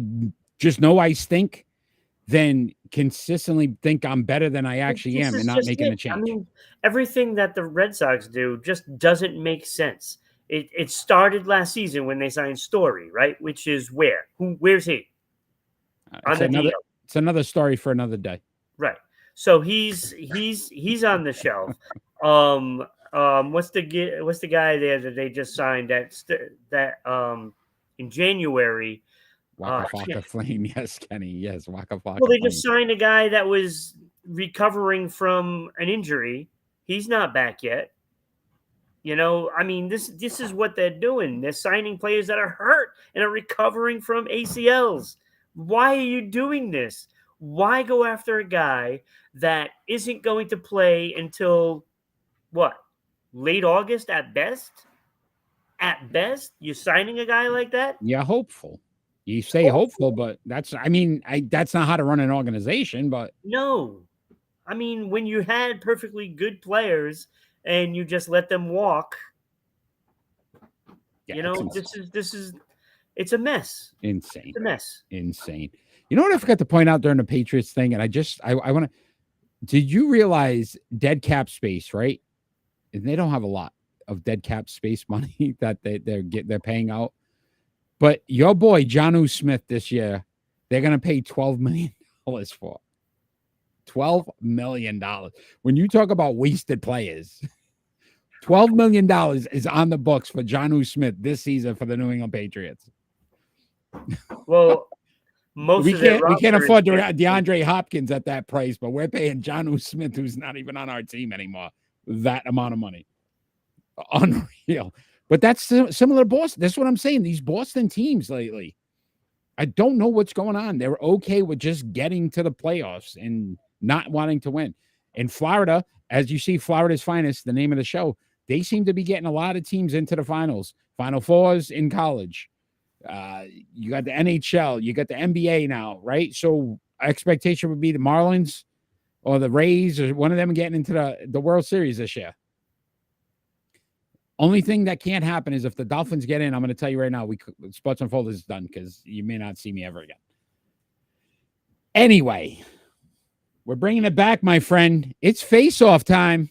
just know I stink than consistently think I'm better than I actually am and not making a change. I mean, everything that the Red Sox do just doesn't make sense. It started last season when they signed Story, right? Which is where's he? It's another story for another day. Right. So he's on the shelf. What's the guy there that they just signed in January? Waka Flocka Flame. Yes, Kenny. Yes, Waka Flocka Well, they Flame. just signed a guy that was recovering from an injury. He's not back yet. You know, I mean, this is what they're doing. They're signing players that are hurt and are recovering from ACLs. Why are you doing this? Why go after a guy that isn't going to play until what? Late August at best? At best, you're signing a guy like that? Yeah, hopeful. You say hopeful, but that's that's not how to run an organization, but No. I mean, when you had perfectly good players and you just let them walk, yeah, you know, it's a mess. insane. It's a mess. Insane. You know what I forgot to point out during the Patriots thing, and I want to. Did you realize dead cap space, right? And they don't have a lot of dead cap space money that they're paying out. But your boy Jonnu Smith this year, they're gonna pay $12 million for. $12 million. When you talk about wasted players, $12 million is on the books for Jonnu Smith this season for the New England Patriots. Well, we can't afford DeAndre Hopkins at that price, but we're paying Jonnu Smith, who's not even on our team anymore, that amount of money. Unreal. But that's similar to Boston. That's what I'm saying. These Boston teams lately, I don't know what's going on. They're okay with just getting to the playoffs and not wanting to win. In Florida, as you see, Florida's Finest, the name of the show, they seem to be getting a lot of teams into the finals, Final Fours in college. You got the NHL, you got the NBA now, right? So expectation would be the Marlins or the Rays or one of them getting into the World Series this year. Only thing that can't happen is if the Dolphins get in, I'm going to tell you right now, Sports Unfolded is done because you may not see me ever again. Anyway, we're bringing it back, my friend. It's face-off time.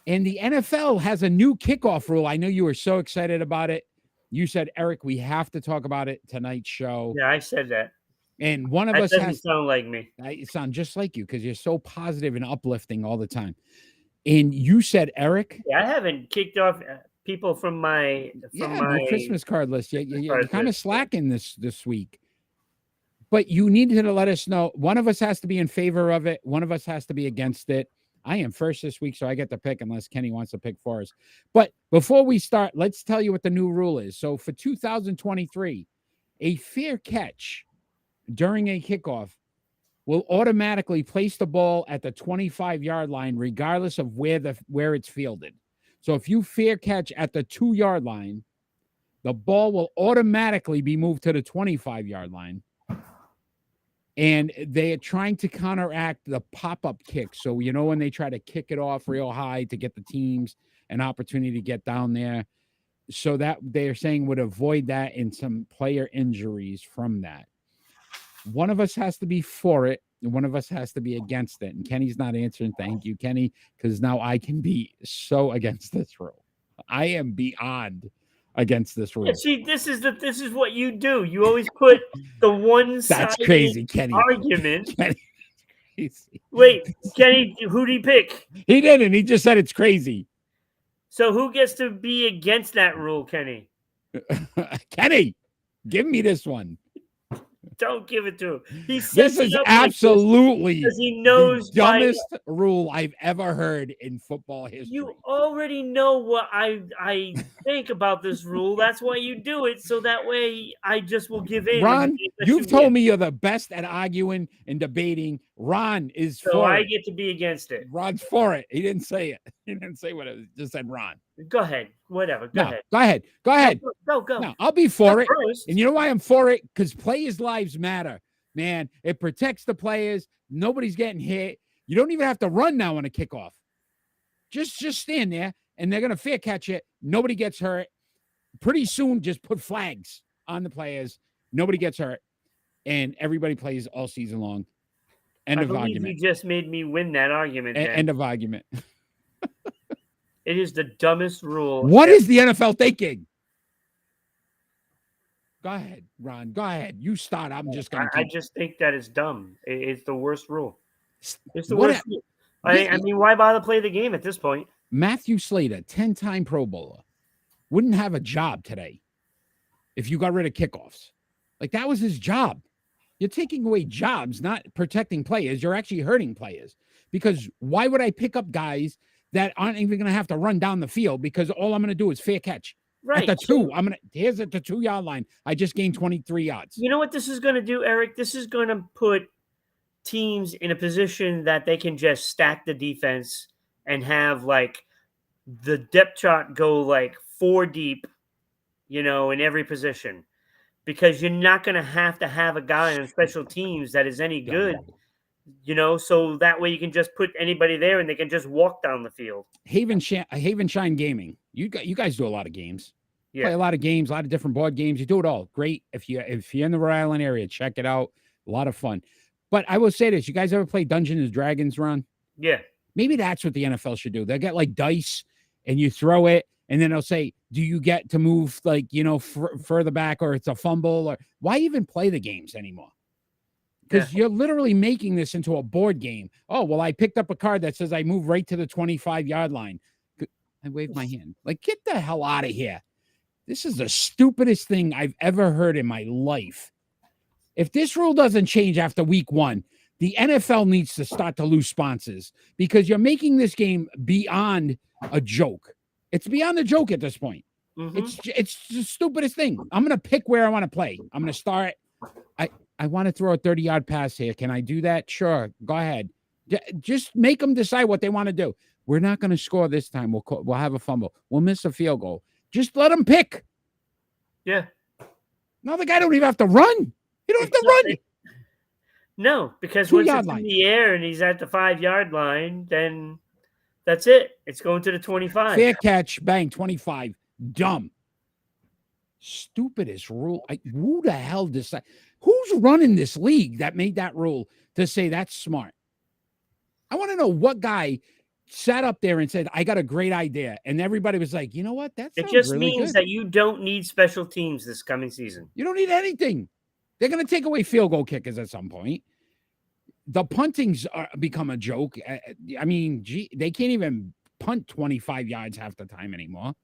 And the NFL has a new kickoff rule. I know you were so excited about it. You said, Eric, we have to talk about it tonight's show. Yeah, I said that. And one of us doesn't sound like me. I sound just like you because you're so positive and uplifting all the time. And you said, Eric, yeah, I haven't kicked off people from my Christmas card list. You're kind of slacking this week. But you needed to let us know. One of us has to be in favor of it. One of us has to be against it. I am first this week, so I get to pick unless Kenny wants to pick for us. But before we start, let's tell you what the new rule is. So for 2023, a fair catch during a kickoff will automatically place the ball at the 25-yard line, regardless of where it's fielded. So if you fair catch at the 2-yard line, the ball will automatically be moved to the 25-yard line. And they are trying to counteract the pop-up kick. So, you know, when they try to kick it off real high to get the teams an opportunity to get down there. So that they're saying would avoid that and some player injuries from that. One of us has to be for it, and one of us has to be against it. And Kenny's not answering. Thank you, Kenny, because now I can be so against this rule. I am beyond against this rule. Yeah, see, this is what you do. You always put the one side. That's crazy, Kenny. Argument. Kenny, crazy. Wait, Kenny, who did he pick? He didn't. He just said it's crazy. So who gets to be against that rule, Kenny? Kenny, give me this one. Don't give it to him. This is absolutely because he knows the dumbest rule I've ever heard in football history. You already know what I think about this rule. That's why you do it, so that way I just will give in. Ron, you've told me you're the best at arguing and debating. Ron is so for I it. get to be against it. Ron's for it. He didn't say it. He didn't say what it was. Just said Ron. Go ahead. Whatever. Go ahead. Go ahead. Go ahead. Go. No, I'll be for it. First. And you know why I'm for it? Because players' lives matter, man. It protects the players. Nobody's getting hit. You don't even have to run now on a kickoff. Just stand there, and they're going to fair catch it. Nobody gets hurt. Pretty soon, just put flags on the players. Nobody gets hurt, and everybody plays all season long. End of argument. You just made me win that argument. End of argument. It is the dumbest rule. What is the NFL thinking? Go ahead, Ron. Go ahead. You start. I'm just going to. I just think that it's dumb. It's the worst rule. It's the What worst. I mean, why bother play the game at this point? Matthew Slater, 10-time Pro Bowler, wouldn't have a job today if you got rid of kickoffs. Like, that was his job. You're taking away jobs, not protecting players. You're actually hurting players. Because why would I pick up guys that aren't even going to have to run down the field because all I'm going to do is fair catch? Right. At the 2, here's at the 2-yard line. I just gained 23 yards. You know what this is going to do, Eric? This is going to put teams in a position that they can just stack the defense and have like the depth chart go like 4 deep, in every position, because you're not going to have a guy on special teams that is any good, so that way you can just put anybody there and they can just walk down the field. Haven Shine Gaming. You guys do a lot of games. Yeah. Play a lot of games, a lot of different board games. You do it all. Great. If you're in the Rhode Island area, check it out. A lot of fun. But I will say this: you guys ever play Dungeons and Dragons, Ron? Yeah. Maybe that's what the NFL should do. They'll get like dice and you throw it, and then they'll say, do you get to move like, further back, or it's a fumble, or why even play the games anymore? Because you're literally making this into a board game. Oh, well, I picked up a card that says I move right to the 25-yard line. I waved my hand. Like, get the hell out of here. This is the stupidest thing I've ever heard in my life. If this rule doesn't change after week 1, the NFL needs to start to lose sponsors, because you're making this game beyond a joke. It's beyond a joke at this point. Mm-hmm. It's the stupidest thing. I'm going to pick where I want to play. I'm going to start. I want to throw a 30-yard pass here. Can I do that? Sure. Go ahead. Just make them decide what they want to do. We're not going to score this time. We'll have a fumble. We'll miss a field goal. Just let them pick. Yeah. Now the guy don't even have to run. You don't have to run. No, because once it's in the air and he's at the 5-yard line, then that's it. It's going to the 25. Fair catch, bang, 25. Dumb. Stupidest rule. Who the hell decided? Who's running this league that made that rule to say that's smart? I want to know what guy sat up there and said, I got a great idea. And everybody was like, you know what? That sounds It just really means good. that you don't need special teams this coming season. You don't need anything. They're going to take away field goal kickers at some point. The puntings become a joke. I mean, they can't even punt 25 yards half the time anymore.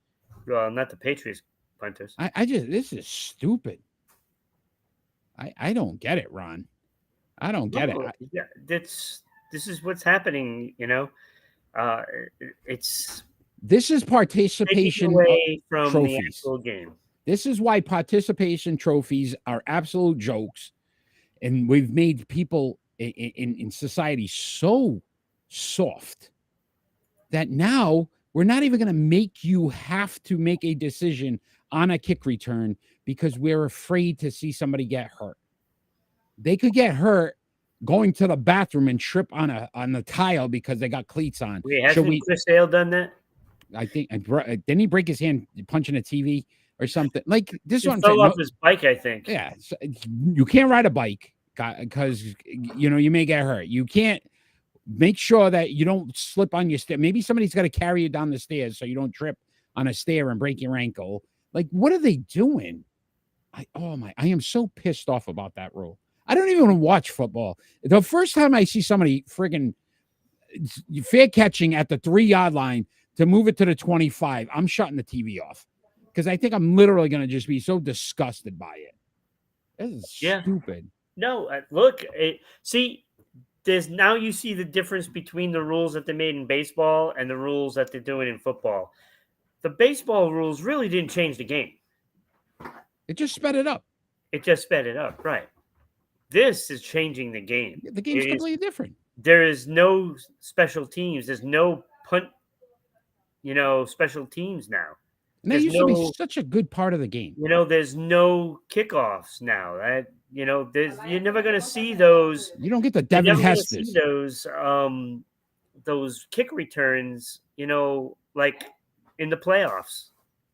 Well, not the Patriots punters. This is stupid. I don't get it, Ron. I don't get it. Yeah, this is what's happening, This is participation away from trophies. The actual game. This is why participation trophies are absolute jokes, and we've made people in society so soft that now we're not even going to make you have to make a decision on a kick return because we're afraid to see somebody get hurt. They could get hurt going to the bathroom and trip on the tile because they got cleats on. Wait, hasn't Chris Sale done that? I think didn't he break his hand punching a TV or something? Like this one fell off his bike, I think. Yeah, so you can't ride a bike because you may get hurt. You can't make sure that you don't slip on your stair. Maybe somebody's got to carry you down the stairs so you don't trip on a stair and break your ankle. Like, what are they doing? I am so pissed off about that rule. I don't even watch football. The first time I see somebody friggin' fair catching at the 3-yard line to move it to the 25, I'm shutting the TV off because I think I'm literally going to just be so disgusted by it. This is stupid. No, look, now you see the difference between the rules that they made in baseball and the rules that they're doing in football. The baseball rules really didn't change the game. It just sped it up. Right. This is changing the game. The game's completely different. There is no special teams. There's no punt, special teams now. And that used to be such a good part of the game. There's no kickoffs now. You're never going to see those. You don't get the Devin Hesters. Those kick returns, like in the playoffs.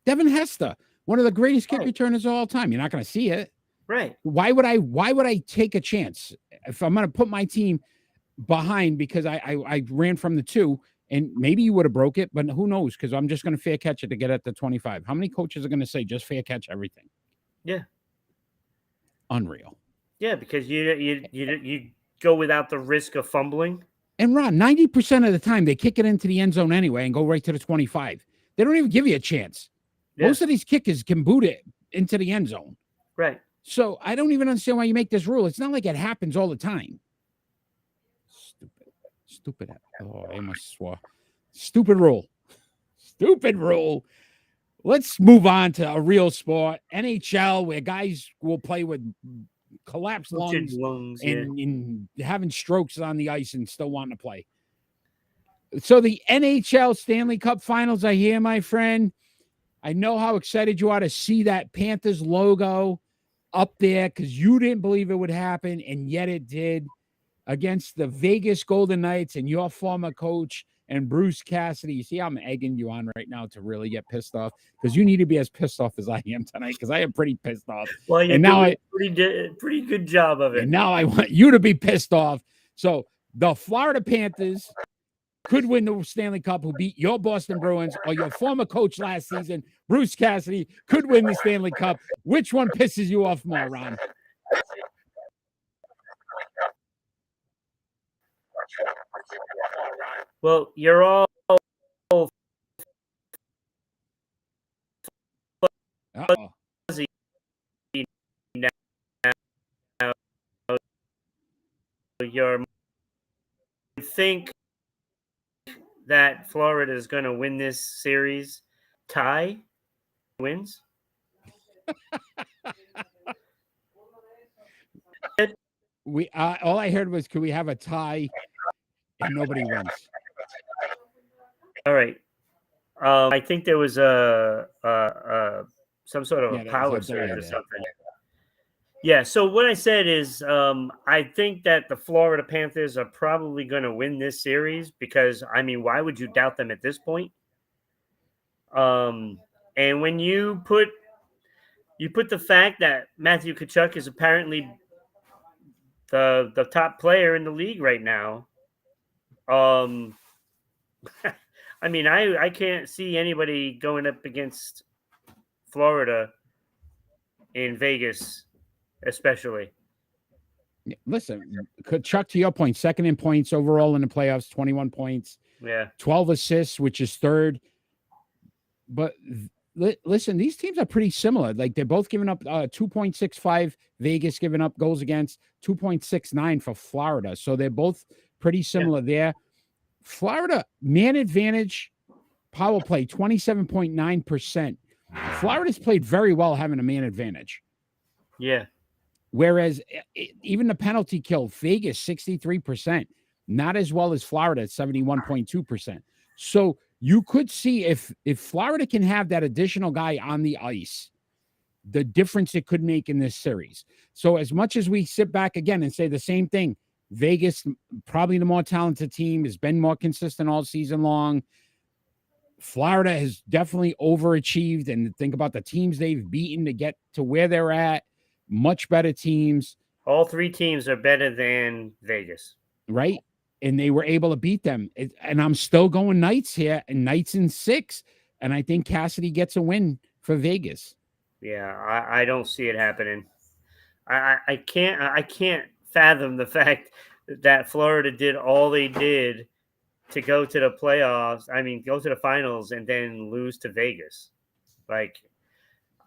Devin Hester, one of the greatest kick returners of all time. You're not going to see it. Right. Why would I take a chance if I'm going to put my team behind because I ran from the 2 and maybe you would have broke it, but who knows? Because I'm just going to fair catch it to get at the 25. How many coaches are going to say just fair catch everything? Yeah. Unreal. Yeah, because you go without the risk of fumbling. And Ron, 90% of the time they kick it into the end zone anyway and go right to the 25. They don't even give you a chance. Yeah. Most of these kickers can boot it into the end zone. Right. So I don't even understand why you make this rule. It's not like it happens all the time. Stupid. Oh, I almost swore. Stupid rule. Let's move on to a real sport, NHL, where guys will play with collapsed lungs and having strokes on the ice and still wanting to play. So the NHL Stanley Cup Finals are here, my friend. I know how excited you are to see that Panthers logo up there because you didn't believe it would happen, and yet it did, against the Vegas Golden Knights and your former coach and Bruce Cassidy. You see how I'm egging you on right now to really get pissed off, because you need to be as pissed off as I am tonight, because I am pretty pissed off. Well, you're doing a pretty good job of it. And now I want you to be pissed off. So the Florida Panthers could win the Stanley Cup, who beat your Boston Bruins, or your former coach last season, Bruce Cassidy, could win the Stanley Cup. Which one pisses you off more, Ron? Well, you're all fuzzy now. You think that Florida is going to win this series? Tie wins. All I heard was, could we have a tie and nobody wins? All right. I think there was some sort of a power surge or something. Yeah. So what I said is, I think that the Florida Panthers are probably going to win this series because, I mean, why would you doubt them at this point? And when you put the fact that Matthew Tkachuk is apparently the top player in the league right now, I mean, I can't see anybody going up against Florida in Vegas, especially. Listen, Chuck, to your point, second in points overall in the playoffs, 21 points. Yeah. 12 assists, which is third. But listen, these teams are pretty similar. Like, they're both giving up 2.65. Vegas giving up goals against, 2.69 for Florida. So they're both pretty similar there. Florida, man advantage, power play, 27.9%. Florida's played very well having a man advantage. Yeah. Whereas even the penalty kill, Vegas, 63%. Not as well as Florida at 71.2%. So you could see if Florida can have that additional guy on the ice, the difference it could make in this series. So as much as we sit back again and say the same thing, Vegas, probably the more talented team, has been more consistent all season long. Florida has definitely overachieved, and think about the teams they've beaten to get to where they're at. Much better teams. All three teams are better than Vegas. Right? And they were able to beat them. And I'm still going Knights here, and Knights in 6. And I think Cassidy gets a win for Vegas. Yeah, I don't see it happening. I can't fathom the fact that Florida did all they did to go to the playoffs. I mean, go to the finals and then lose to Vegas. Like,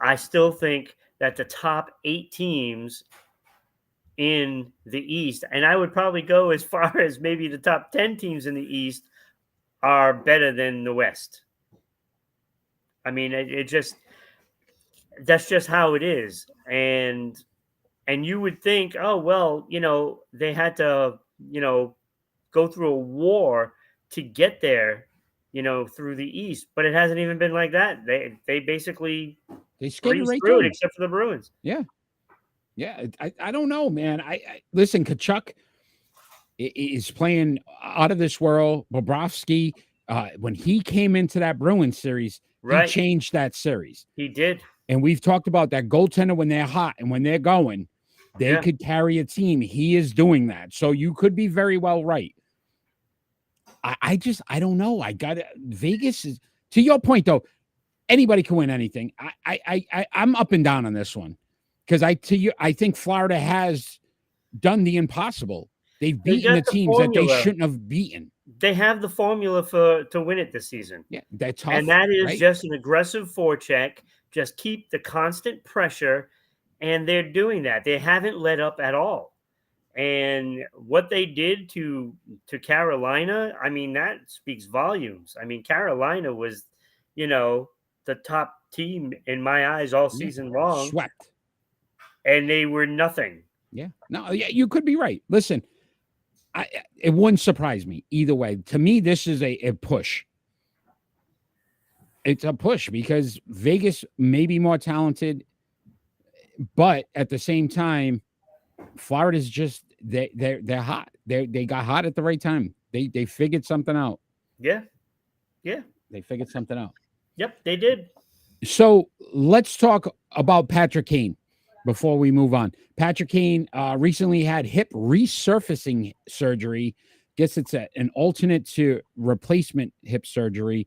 I still think that the top 8 teams in the East, and I would probably go as far as maybe the top 10 teams in the East, are better than the West. I mean, that's just how it is. And you would think, oh, well, they had to, go through a war to get there, through the East, but it hasn't even been like that. They basically skated right through it, except for the Bruins. Yeah. Yeah. I don't know, man. I listen, Tkachuk is playing out of this world. Bobrovsky, when he came into that Bruins series, he changed that series. He did. And we've talked about that goaltender when they're hot and when they're going, they could carry a team. He is doing that. So you could be very well right. I don't know. Vegas is, to your point though, anybody can win anything. I'm up and down on this one because I think Florida has done the impossible. They've They beaten got the the teams that they formula. shouldn't have beaten. They have the formula to win it this season. Yeah, they're tough. And that is right? just an aggressive forecheck. Just keep the constant pressure. And they're doing that. They haven't let up at all. And what they did to Carolina, I mean, that speaks volumes. I mean, Carolina was, the top team in my eyes all season long. Swept. And they were nothing. Yeah. No, yeah, you could be right. Listen, it wouldn't surprise me either way. To me, this is a push. It's a push because Vegas may be more talented, but at the same time, Florida's just they're hot. They got hot at the right time. They figured something out. Yeah. Yeah. They figured something out. Yep, they did. So let's talk about Patrick Kane before we move on. Patrick Kane recently had hip resurfacing surgery. Guess it's an alternate to replacement hip surgery.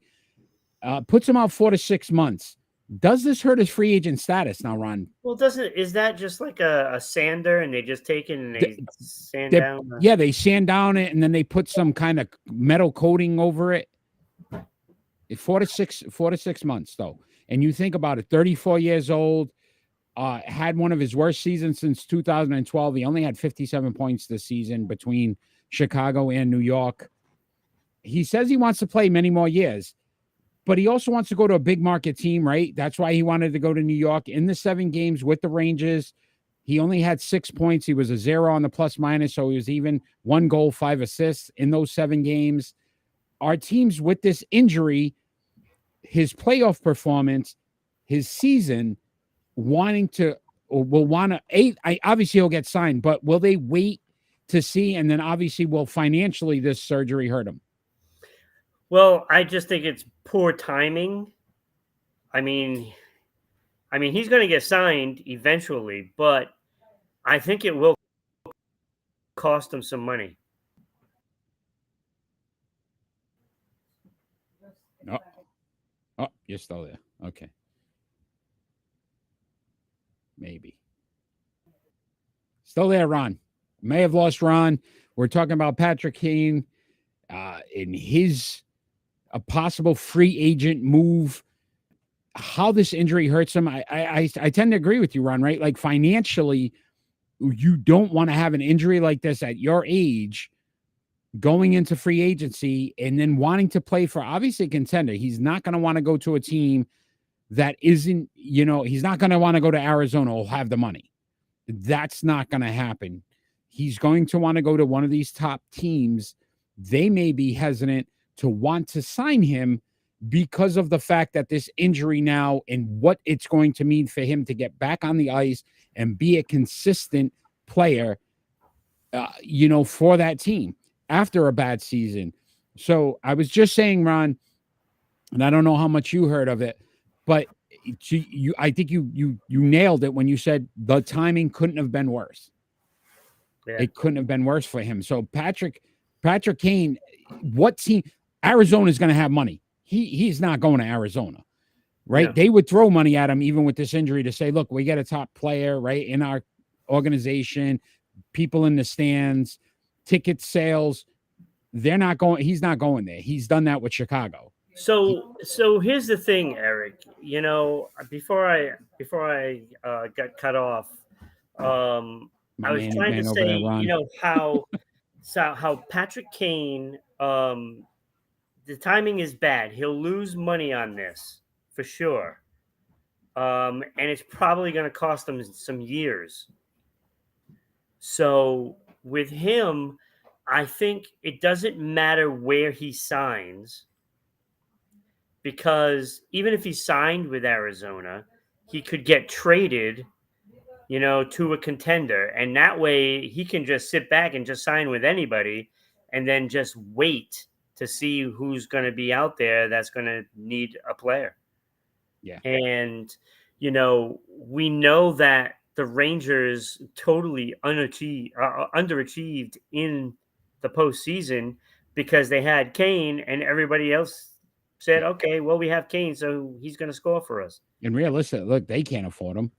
Puts him out 4 to 6 months. Does this hurt his free agent status now, Ron? Well, is that just like a sander and they just take it and they sand down? Yeah, they sand down it and then they put some kind of metal coating over it. 4 to 6 months though. And you think about it, 34 years old, had one of his worst seasons since 2012. He only had 57 points this season between Chicago and New York. He says he wants to play many more years, but he also wants to go to a big market team, right? That's why he wanted to go to New York. In the 7 games with the Rangers, he only had 6 points. He was a 0 on the plus minus, so he was even 1 goal, 5 assists in those 7 games. Our teams with this injury, his playoff performance, his season, will want to, obviously he'll get signed, but will they wait to see? And then obviously will financially this surgery hurt him? Well, I just think it's poor timing. I mean, he's going to get signed eventually, but I think it will cost him some money. Oh, you're still there. Okay. Maybe. Still there, Ron. May have lost Ron. We're talking about Patrick Kane in a possible free agent move. How this injury hurts him. I tend to agree with you, Ron, right? Like financially, you don't want to have an injury like this at your age going into free agency and then wanting to play for obviously a contender. He's not going to want to go to a team that isn't, he's not going to want to go to Arizona or have the money. That's not going to happen. He's going to want to go to one of these top teams. They may be hesitant to want to sign him because of the fact that this injury now and what it's going to mean for him to get back on the ice and be a consistent player, for that team after a bad season. So I was just saying, Ron, and I don't know how much you heard of it, but I think you nailed it when you said the timing couldn't have been worse. Yeah. It couldn't have been worse for him. So Patrick Kane, what team? Arizona is going to have money. He's not going to Arizona, right? Yeah. They would throw money at him even with this injury to say, look, we get a top player, right, in our organization, people in the stands, ticket sales. They're not going. He's not going there. He's done that with Chicago. So here's the thing, Eric. Before I got cut off, I was trying to say, how Patrick Kane, the timing is bad. He'll lose money on this for sure, and it's probably going to cost him some years. So with him, I think it doesn't matter where he signs. Because even if he signed with Arizona, he could get traded, to a contender. And that way he can just sit back and just sign with anybody and then just wait to see who's going to be out there that's going to need a player. Yeah. And, we know that the Rangers totally underachieved in the postseason because they had Kane and everybody else said, okay, well, we have Kane, so he's going to score for us. And realistic, look, they can't afford him.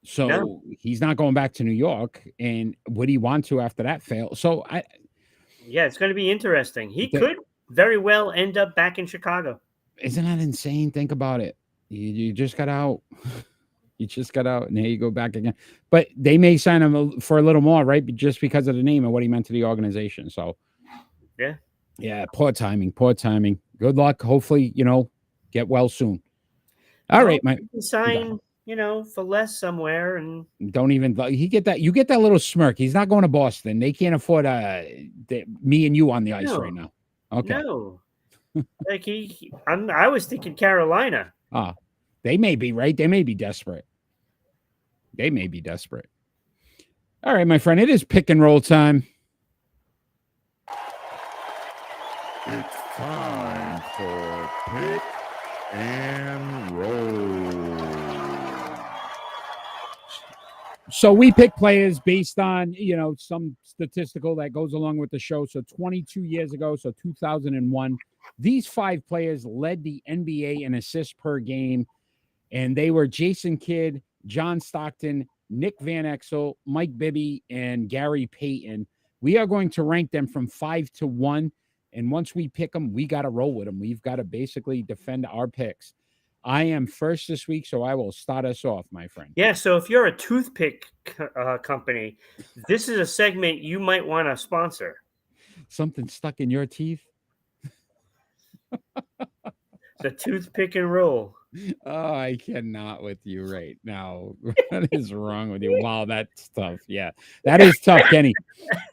So No. he's not going back to New York. And would he want to after that fail? So Yeah, it's going to be interesting. He The- could very well end up back in Chicago. isn't that insane? Think about it. You just got out. You just got out, and here you go back again. But they may sign him for a little more, right? Just because of the name and what he meant to the organization. So, yeah, poor timing. Poor timing. Good luck. Hopefully, get well soon. All right, You can sign, for less somewhere, and don't even you get that little smirk. He's not going to Boston. They can't afford me and you on the ice right now. Okay. No, like I was thinking Carolina. They may be right. They may be desperate. They may be desperate. All right, my friend. It is pick and roll time. It's time for pick and roll. So we pick players based on, some statistical that goes along with the show. So 22 years ago, so 2001, these 5 players led the NBA in assists per game. And they were Jason Kidd, John Stockton, Nick Van Exel, Mike Bibby, and Gary Payton. We are going to rank them from 5 to 1. And once we pick them, we got to roll with them. We've got to basically defend our picks. I am first this week, so I will start us off, my friend. Yeah, so if you're a toothpick company, this is a segment you might want to sponsor. Something stuck in your teeth? The toothpick and roll. Oh, I cannot with you right now. What is wrong with you? Wow, that's tough. Yeah, that is tough, Kenny.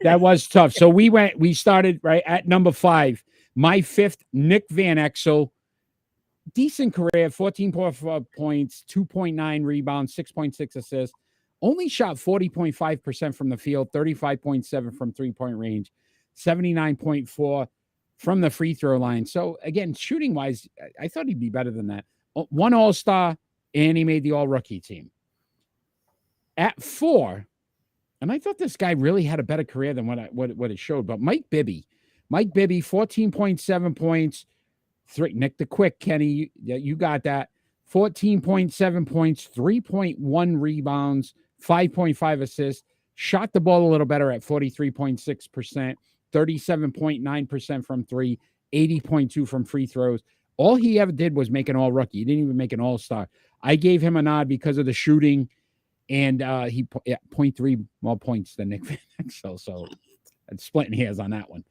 That was tough. So we started right at number 5. My 5th, Nick Van Exel. Decent career, 14.4 points, 2.9 rebounds, 6.6 assists. Only shot 40.5% from the field, 35.7 from three-point range, 79.4 from the free throw line. So, again, shooting-wise, I thought he'd be better than that. 1 All-Star, and he made the All-Rookie team. At 4, and I thought this guy really had a better career than what it showed, but Mike Bibby. 14.7 points. Nick the Quick, Kenny, you got that. 14.7 points, 3.1 rebounds, 5.5 assists. Shot the ball a little better at 43.6%, 37.9% from 3, 80.2 from free throws. All he ever did was make an all-rookie. He didn't even make an all-star. I gave him a nod because of the shooting, and he 0.3 more points than Nick Van Exel. So I'm splitting hairs on that one.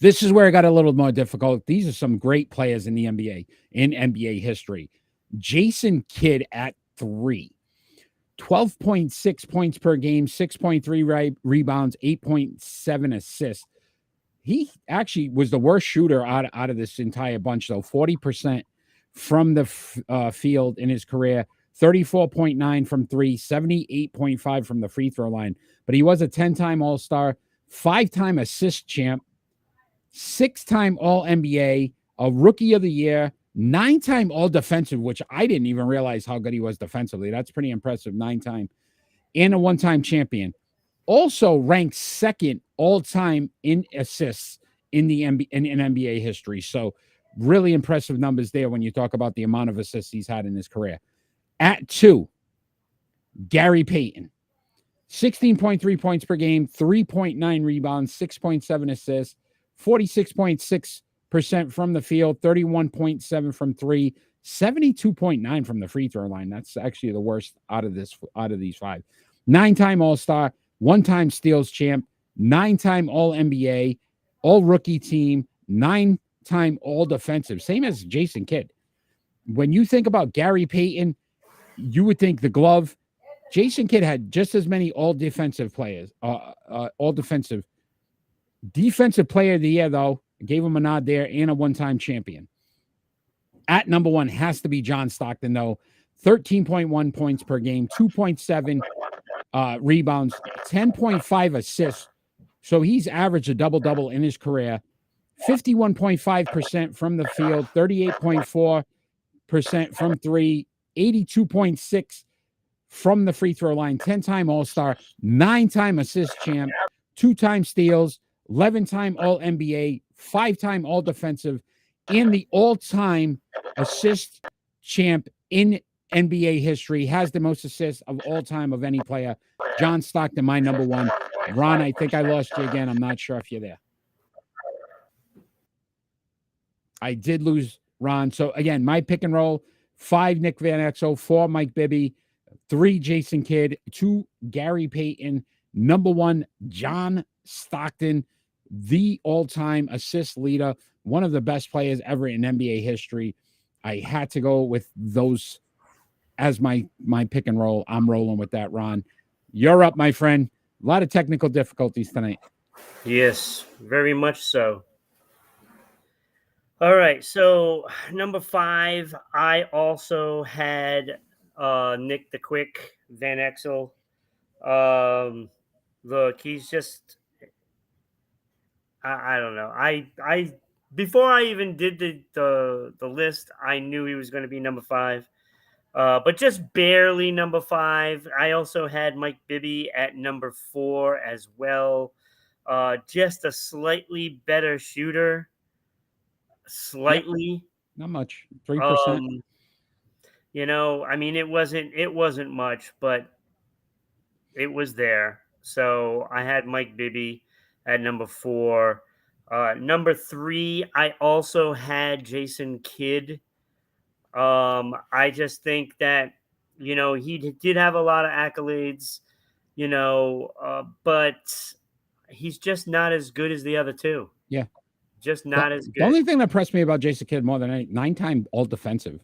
This is where it got a little more difficult. These are some great players in the NBA, in NBA history. Jason Kidd at 3. 12.6 points per game, 6.3 rebounds, 8.7 assists. He actually was the worst shooter out of this entire bunch, though. 40% from the field in his career, 34.9 from 3, 78.5 from the free throw line. But he was a 10-time All-Star, 5-time assist champ, 6-time All-NBA, a Rookie of the Year, 9-time All-Defensive, which I didn't even realize how good he was defensively. That's pretty impressive, 9-time, and a 1-time champion. Also ranked 2nd all-time in assists in the NBA history. So really impressive numbers there when you talk about the amount of assists he's had in his career. At 2, Gary Payton. 16.3 points per game, 3.9 rebounds, 6.7 assists, 46.6% from the field, 31.7 from 3, 72.9 from the free throw line. That's actually the worst out of these 5. 9-time All-Star, 1-time steals champ, 9-time All-NBA, All-Rookie team, 9-time All-Defensive, same as Jason Kidd. When you think about Gary Payton, you would think the glove. Jason Kidd had just as many all-defensive players, all-defensive. Defensive player of the year, though, gave him a nod there, and a 1-time champion. At number 1 has to be John Stockton, though. 13.1 points per game, 2.7 rebounds, 10.5 assists. So he's averaged a double-double in his career. 51.5% from the field, 38.4% from 3, 82.6 from the free throw line, 10-time All-Star, 9-time assist champ, 2-time steals, 11-time All-NBA, 5-time All-Defensive, and the all-time assist champ in NBA history, has the most assists of all time of any player. John Stockton, my number one. Ron, I think I lost you again. I'm not sure if you're there. I did lose Ron. So again, my pick and roll: 5 Nick Van Exel, 4 Mike Bibby, 3 Jason Kidd, 2 Gary Payton, number 1 John Stockton, the all-time assist leader, one of the best players ever in NBA history. I had to go with those as my pick and roll. I'm rolling with that, Ron. You're up, my friend. A lot of technical difficulties tonight. Yes, very much so. All right, so number 5, I also had Nick the Quick Van Exel. Look, he's just I don't know. I before I even did the list, I knew he was going to be number 5. But just barely number 5. I also had Mike Bibby at number 4 as well. Just a slightly better shooter. Slightly. Yep. Not much. 3%. I mean, it wasn't much, but it was there. So I had Mike Bibby at number 4. Number 3, I also had Jason Kidd. I just think that, he did have a lot of accolades, but he's just not as good as the other two. Yeah. Just not as good. The only thing that impressed me about Jason Kidd more than any, 9-time all defensive.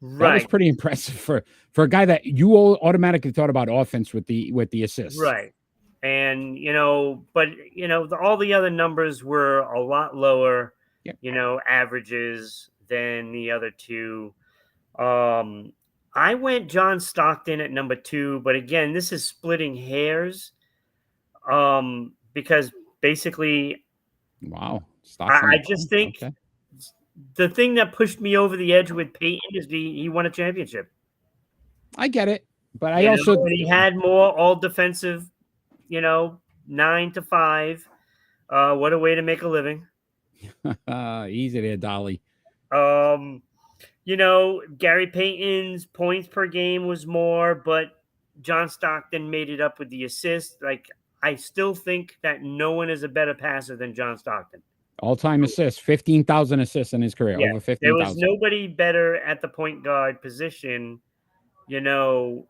Right. That was pretty impressive for a guy that you automatically thought about offense with the assists. Right. And, but, all the other numbers were a lot lower, Yep. Averages than the other two. I went John Stockton at number 2, but again, this is splitting hairs. Because basically, wow, Stockton, I just think the thing that pushed me over the edge with Peyton is he won a championship. I get it, but I also he had more all defensive, 9 to 5. What a way to make a living. Easy there, Dolly. Gary Payton's points per game was more, but John Stockton made it up with the assists. Like, I still think that no one is a better passer than John Stockton. All-time assists, 15,000 assists in his career, over 15,000. There was nobody better at the point guard position, to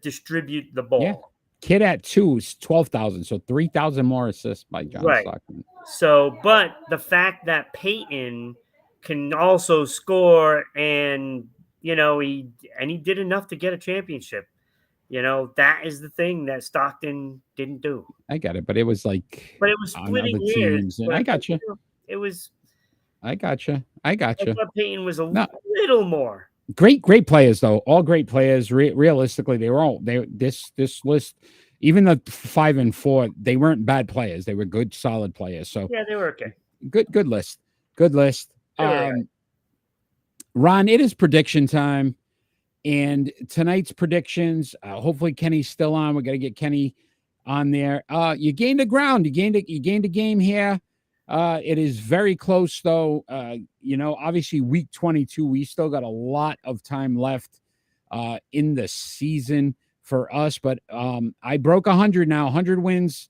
distribute the ball. Yeah. Kid at 2 is 12,000, so 3,000 more assists by John Stockton. So, but the fact that Peyton can also score and, he did enough to get a championship. That is the thing that Stockton didn't do. I get it, but it was like, but it was splitting hairs. I got you. It was. I got you. I thought Peyton was a little more. Great players though. All great players. Realistically, they were all this list. Even the 5 and 4, they weren't bad players. They were good, solid players. So yeah, they were okay. Good list. Good list. Ron, it is prediction time. And tonight's predictions, hopefully Kenny's still on. We're going to get Kenny on there. You gained a ground. You gained a game here. It is very close, though. Obviously, week 22, we still got a lot of time left in the season for us. But I broke 100 now, 100 wins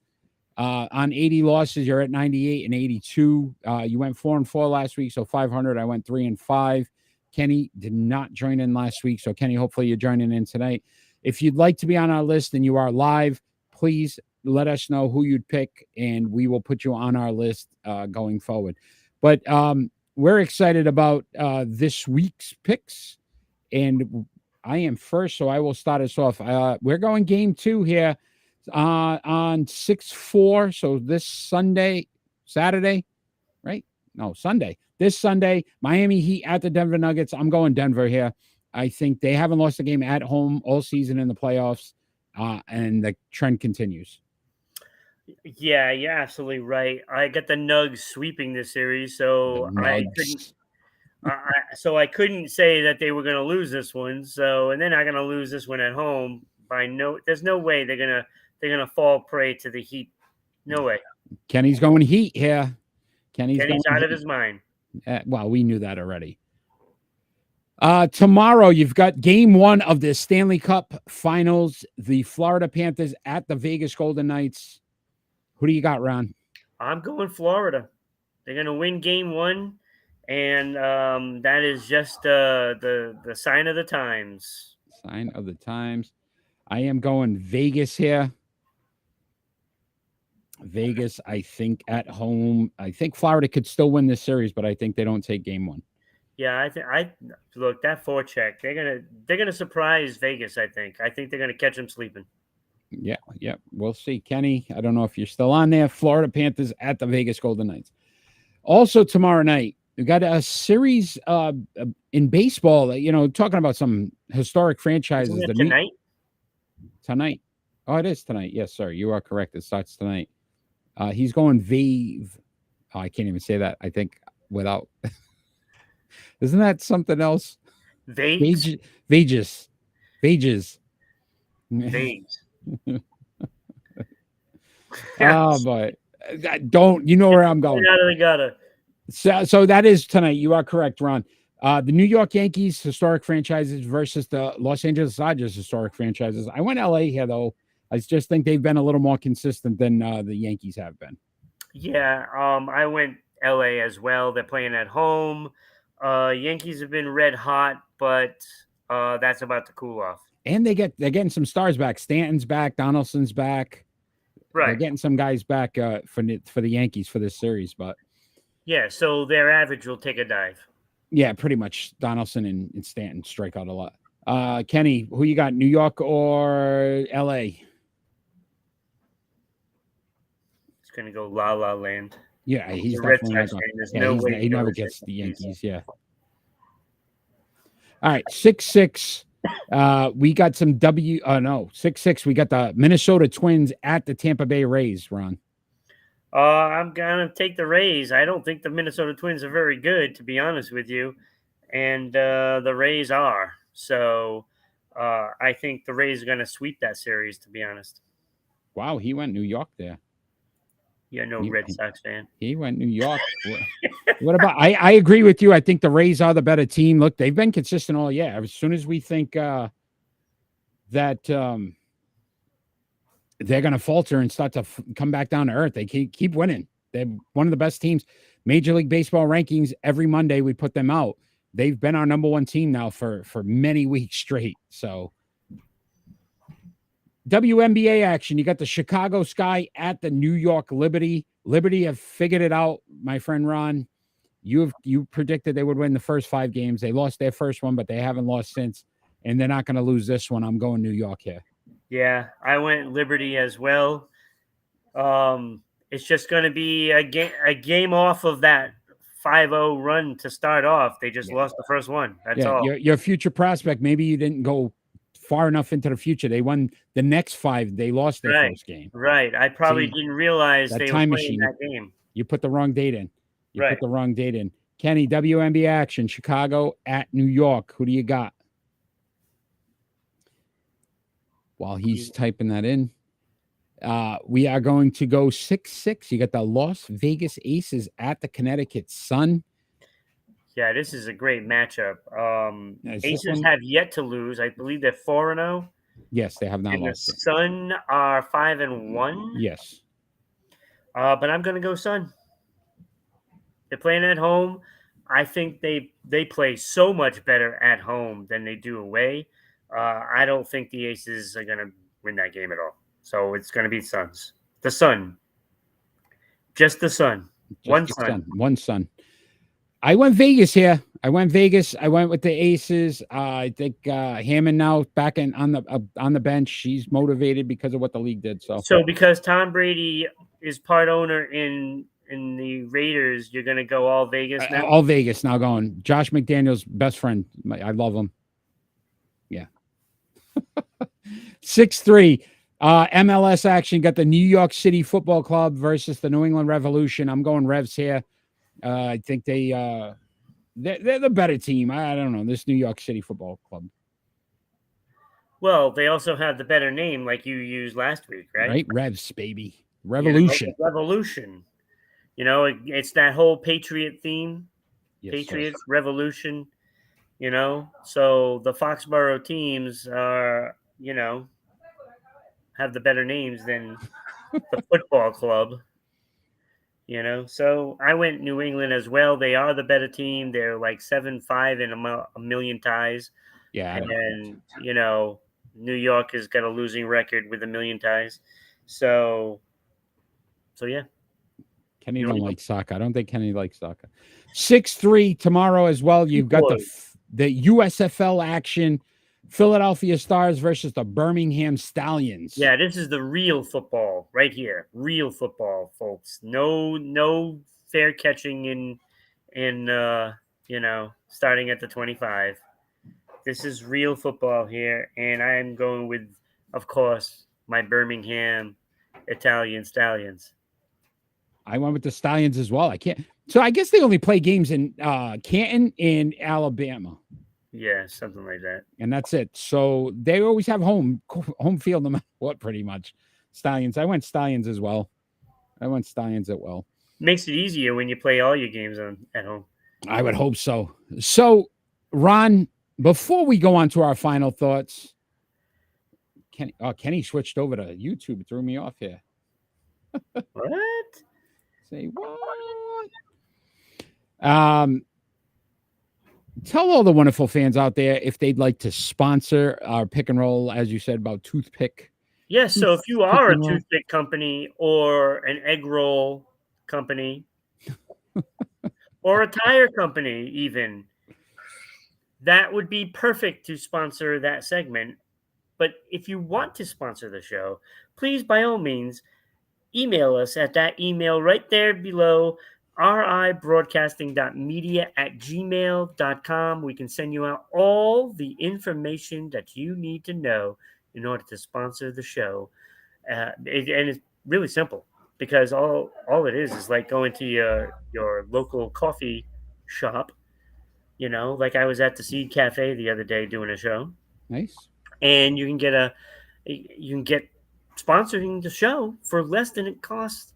on 80 losses. You're at 98 and 82. You went 4-4 last week, so 500. I went 3-5. Kenny did not join in last week. So, Kenny, hopefully you're joining in tonight. If you'd like to be on our list and you are live, please let us know who you'd pick, and we will put you on our list going forward. But we're excited about this week's picks, and I am first, so I will start us off. We're going game 2 here on 6/4. So this Saturday, right? No, Sunday. This Sunday, Miami Heat at the Denver Nuggets. I'm going Denver here. I think they haven't lost a game at home all season in the playoffs, and the trend continues. Yeah, you're absolutely right. I got the Nugs sweeping this series, so I couldn't say that they were going to lose this one. So, and they're not going to lose this one at home. There's no way they're gonna fall prey to the Heat. No way. Kenny's going Heat here. Kenny's out of his mind. Well, we knew that already. Tomorrow, you've got game 1 of the Stanley Cup Finals. The Florida Panthers at the Vegas Golden Knights. Who do you got, Ron? I'm going Florida. They're going to win game 1, and that is just the sign of the times. Sign of the times. I am going Vegas here. Vegas, I think at home. I think Florida could still win this series, but I think they don't take game 1. Yeah, I look that forecheck. They're gonna surprise Vegas. I think they're gonna catch them sleeping. Yeah, we'll see. Kenny, I don't know if you're still on there. Florida Panthers at the Vegas Golden Knights. Also tomorrow night, we got a series in baseball. Talking about some historic franchises. Isn't it tonight? Tonight. Oh, it is tonight. Yes, sir. You are correct. It starts tonight. He's going Vave. Oh, I can't even say that. I think without. Isn't that something else? Vegas. Vegas. Vegas. Oh, but don't. You know where I'm going. Gotta. So that is tonight. You are correct, Ron. The New York Yankees historic franchises versus the Los Angeles Dodgers historic franchises. I went LA here though. I just think they've been a little more consistent than the Yankees have been. Yeah, I went LA as well. They're playing at home. Yankees have been red hot, but that's about to cool off. And they're getting some stars back. Stanton's back. Donaldson's back. Right. They're getting some guys back for the Yankees for this series, but yeah, so their average will take a dive. Yeah, pretty much. Donaldson and Stanton strike out a lot. Kenny, who you got? New York or LA? It's gonna go La La Land. Yeah, he's Red definitely Sox fan. he never gets the Yankees. Yeah. All right, 6-6. We got some 6-6. We got the Minnesota Twins at the Tampa Bay Rays, Ron. I'm gonna take the Rays. I don't think the Minnesota Twins are very good, to be honest with you, and the Rays are. So I think the Rays are gonna sweep that series, to be honest. Wow, he went New York there. Yeah, Red Sox fan. He went New York. What about? I agree with you. I think the Rays are the better team. Look, they've been consistent all year. As soon as we think that they're going to falter and start to come back down to earth, they keep winning. They're one of the best teams. Major League Baseball rankings every Monday we put them out. They've been our number 1 team now for many weeks straight. So. WNBA action. You got the Chicago Sky at the New York Liberty. Liberty have figured it out, my friend Ron. You predicted they would win the first 5 games. They lost their first one, but they haven't lost since, and they're not going to lose this one. I'm going New York here. Yeah, I went Liberty as well. It's just going to be a game off of that 5-0 run to start off. They just lost the first one. That's all. Your future prospect. Maybe you didn't go far enough into the future. They won the next 5. They lost their first game. Right. I probably didn't realize they were playing that game. You put the wrong date in. Put the wrong date in. Kenny, WNBA action. Chicago at New York. Who do you got? While he's typing that in, we are going to go 6-6. You got the Las Vegas Aces at the Connecticut Sun. Yeah, this is a great matchup. Aces have yet to lose. I believe they're 4-0. Yes, they have not and lost. The Sun are 5-1. Yes. But I'm going to go Sun. They're playing at home. I think they play so much better at home than they do away. I don't think the Aces are going to win that game at all. So it's going to be Suns. The Sun. Just the Sun. One Sun. I went Vegas here. I went with the Aces. I think Hammond now back on the bench. She's motivated because of what the league did. So because Tom Brady is part owner in the Raiders, you're going to go all Vegas now? All Vegas now going. Josh McDaniels' best friend. I love him. Yeah. 6-3. MLS action. Got the New York City Football Club versus the New England Revolution. I'm going Revs here. I think they're the better team. I don't know, this New York City Football Club. Well, they also have the better name, like you used last week, right? Right, Revs, baby, Revolution. Revolution. It's that whole Patriot theme. Yes, Patriots, Revolution. you know. So the Foxborough teams are, you know, have the better names than the football club, you know. So I went New England as well. They are the better team. They're like 7-5 and a million ties. Yeah, I don't. And, you know, New York has got a losing record with a million ties. So, yeah. Kenny New don't England. like soccer. I don't think Kenny likes soccer. 6-3 tomorrow as well. You've got the USFL action. Philadelphia Stars versus the Birmingham Stallions. Yeah, this is the real football right here. Real football, folks. No fair catching in you know, starting at the 25. This is real football here, and I'm going with, of course, my Birmingham Italian Stallions. I went with the Stallions as well. I can't. So I guess they only play games in Canton and Alabama. Yeah, something like that. And that's it. So they always have home field no matter what, pretty much. Stallions. I went Stallions as well. Makes it easier when you play all your games at home. I would hope so. So, Ron, before we go on to our final thoughts, Kenny switched over to YouTube. Threw me off here. What? Say what? Tell all the wonderful fans out there if they'd like to sponsor our pick and roll, as you said about toothpick. Yes, so if you are a toothpick company or an egg roll company or a tire company, even, that would be perfect to sponsor that segment. But if you want to sponsor the show, please, by all means, email us at that email right there below, ribroadcasting.media@gmail.com. We can send you out all the information that you need to know in order to sponsor the show. And it's really simple, because all it is like going to your local coffee shop, you know, like I was at the Seed Cafe the other day doing a show. Nice. And you can get sponsoring the show for less than it costs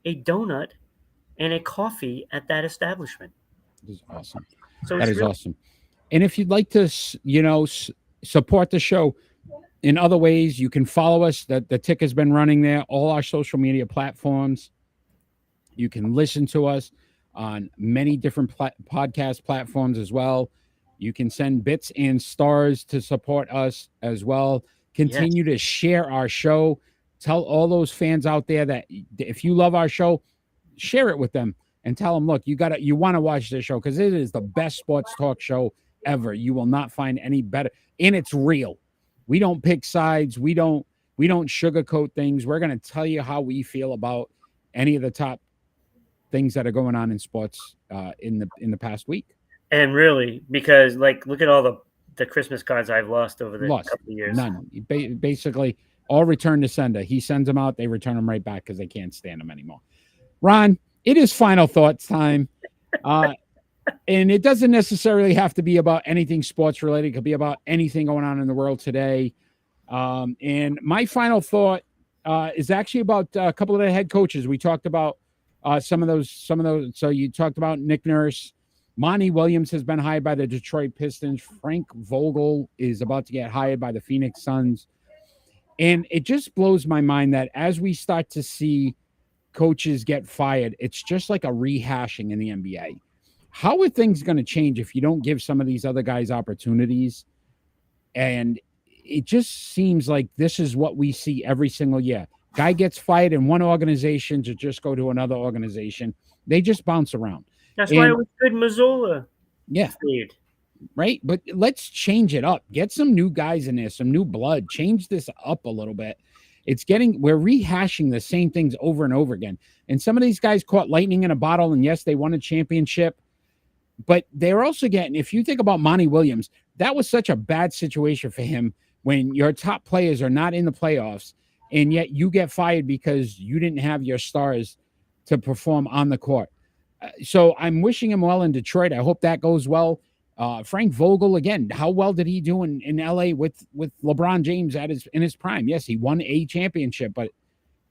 a donut and a coffee at that establishment. This is awesome. So that is awesome. And if you'd like to, you know, support the show in other ways, you can follow us. The tick has been running there, all our social media platforms. You can listen to us on many different podcast platforms as well. You can send bits and stars to support us as well. Continue to share our show. Tell all those fans out there that if you love our show, share it with them and tell them, look, you want to watch this show because it is the best sports talk show ever. You will not find any better. And it's real. We don't pick sides. We don't sugarcoat things. We're going to tell you how we feel about any of the top things that are going on in sports in the past week. And really, because like, look at all the Christmas cards I've lost over the couple of years. None. Basically, all return to sender. He sends them out. They return them right back because they can't stand them anymore. Ron, it is final thoughts time. And it doesn't necessarily have to be about anything sports related. It could be about anything going on in the world today. And my final thought is actually about a couple of the head coaches. We talked about some of those. So you talked about Nick Nurse. Monty Williams has been hired by the Detroit Pistons. Frank Vogel is about to get hired by the Phoenix Suns. And it just blows my mind that as we start to see coaches get fired, it's just like a rehashing in the NBA. How are things going to change if you don't give some of these other guys opportunities? And it just seems like this is what we see every single year. Guy gets fired in one organization to just go to another organization. They just bounce around. That's why it was good Mazzola. Yeah. Stayed. Right. But let's change it up. Get some new guys in there, some new blood. Change this up a little bit. We're rehashing the same things over and over again. And some of these guys caught lightning in a bottle. And yes, they won a championship. But they're also getting, if you think about Monty Williams, that was such a bad situation for him when your top players are not in the playoffs. And yet you get fired because you didn't have your stars to perform on the court. So I'm wishing him well in Detroit. I hope that goes well. Frank Vogel, again, how well did he do in LA with LeBron James in his prime? Yes, he won a championship, but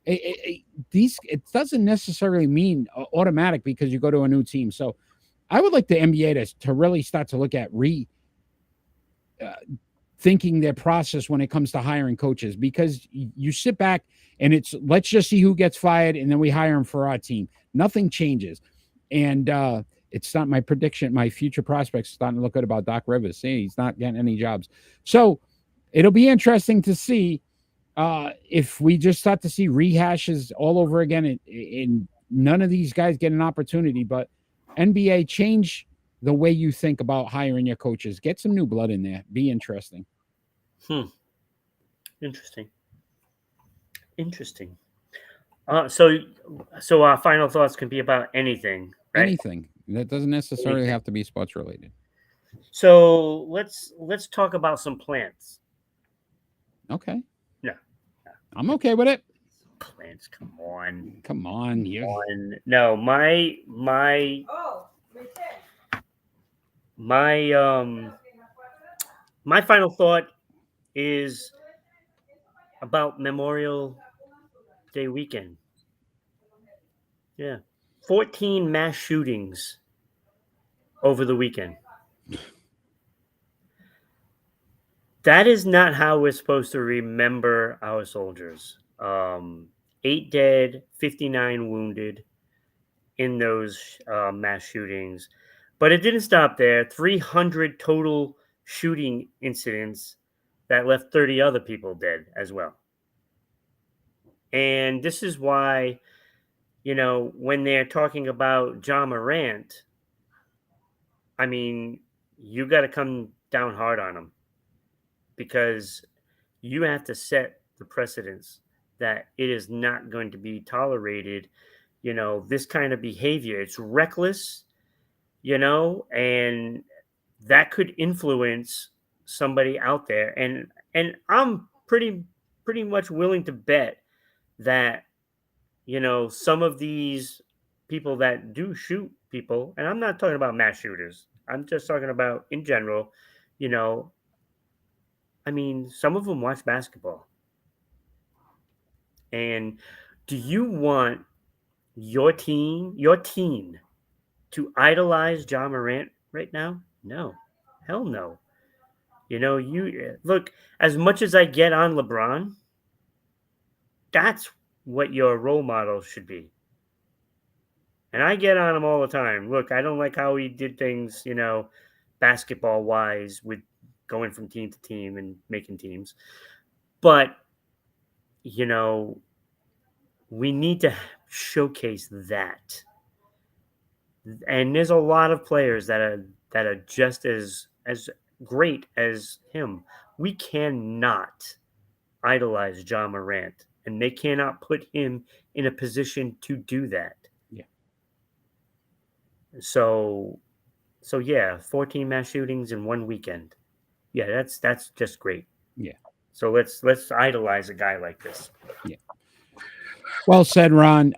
it doesn't necessarily mean automatic because you go to a new team. So I would like the NBA to really start to look at thinking their process when it comes to hiring coaches, because you sit back and it's, let's just see who gets fired and then we hire them for our team. Nothing changes. And it's not my prediction. My future prospects starting to look good about Doc Rivers. See, he's not getting any jobs. So it'll be interesting to see if we just start to see rehashes all over again, and none of these guys get an opportunity. But NBA, change the way you think about hiring your coaches. Get some new blood in there. Be interesting. Interesting. So our final thoughts can be about anything, right? Anything that doesn't necessarily have to be sports related. So let's talk about some plants. Okay. No. I'm okay with it. Plants, come on. No, my final thought is about Memorial Day weekend. Yeah. 14 mass shootings over the weekend. That is not how we're supposed to remember our soldiers. 8 dead, 59 wounded in those mass shootings. But it didn't stop there. 300 total shooting incidents that left 30 other people dead as well. And this is why, when they're talking about John Morant, I mean, you got to come down hard on him, because you have to set the precedence that it is not going to be tolerated, this kind of behavior. It's reckless, and that could influence somebody out there. And I'm pretty much willing to bet that, some of these people that do shoot people, and I'm not talking about mass shooters, I'm just talking about in general, I mean, some of them watch basketball. And do you want your teen to idolize John Morant right now? No. Hell no. You look, as much as I get on LeBron, that's what your role model should be. And I get on him all the time. Look, I don't like how he did things, basketball wise, with going from team to team and making teams. But, we need to showcase that. And there's a lot of players that are just as great as him. We cannot idolize John Morant, and they cannot put him in a position to do that. Yeah. So yeah, 14 mass shootings in one weekend. Yeah, that's just great. Yeah. So let's idolize a guy like this. Yeah. Well said, Ron.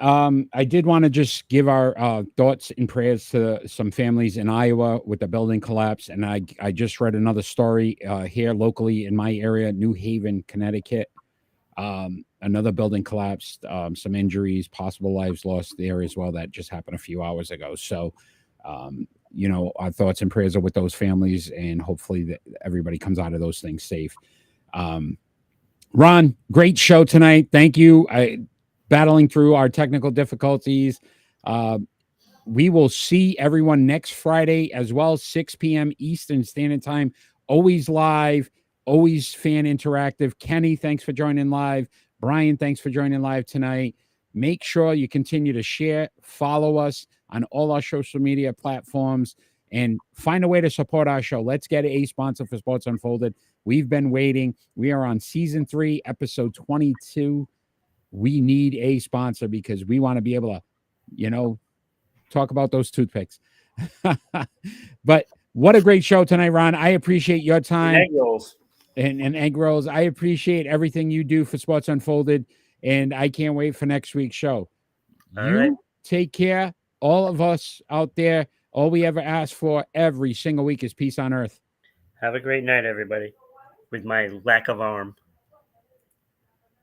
I did want to just give our thoughts and prayers to some families in Iowa with the building collapse. And I just read another story here locally in my area, New Haven, Connecticut. Another building collapsed, some injuries, possible lives lost there as well. That just happened a few hours ago. So, our thoughts and prayers are with those families, and hopefully that everybody comes out of those things safe. Ron, great show tonight. Thank you. Battling through our technical difficulties. We will see everyone next Friday as well, 6 p.m. Eastern Standard Time. Always live, always fan interactive. Kenny, thanks for joining live. Brian, thanks for joining live tonight. Make sure you continue to share, follow us on all our social media platforms, and find a way to support our show. Let's get a sponsor for Sports Unfolded. We've been waiting. We are on season 3, episode 22. We need a sponsor because we want to be able to, talk about those toothpicks. But what a great show tonight, Ron. I appreciate your time. And egg rolls. And egg rolls. I appreciate everything you do for Sports Unfolded, and I can't wait for next week's show. All right. Take care. All of us out there, all we ever ask for every single week is peace on earth. Have a great night, everybody, with my lack of arm.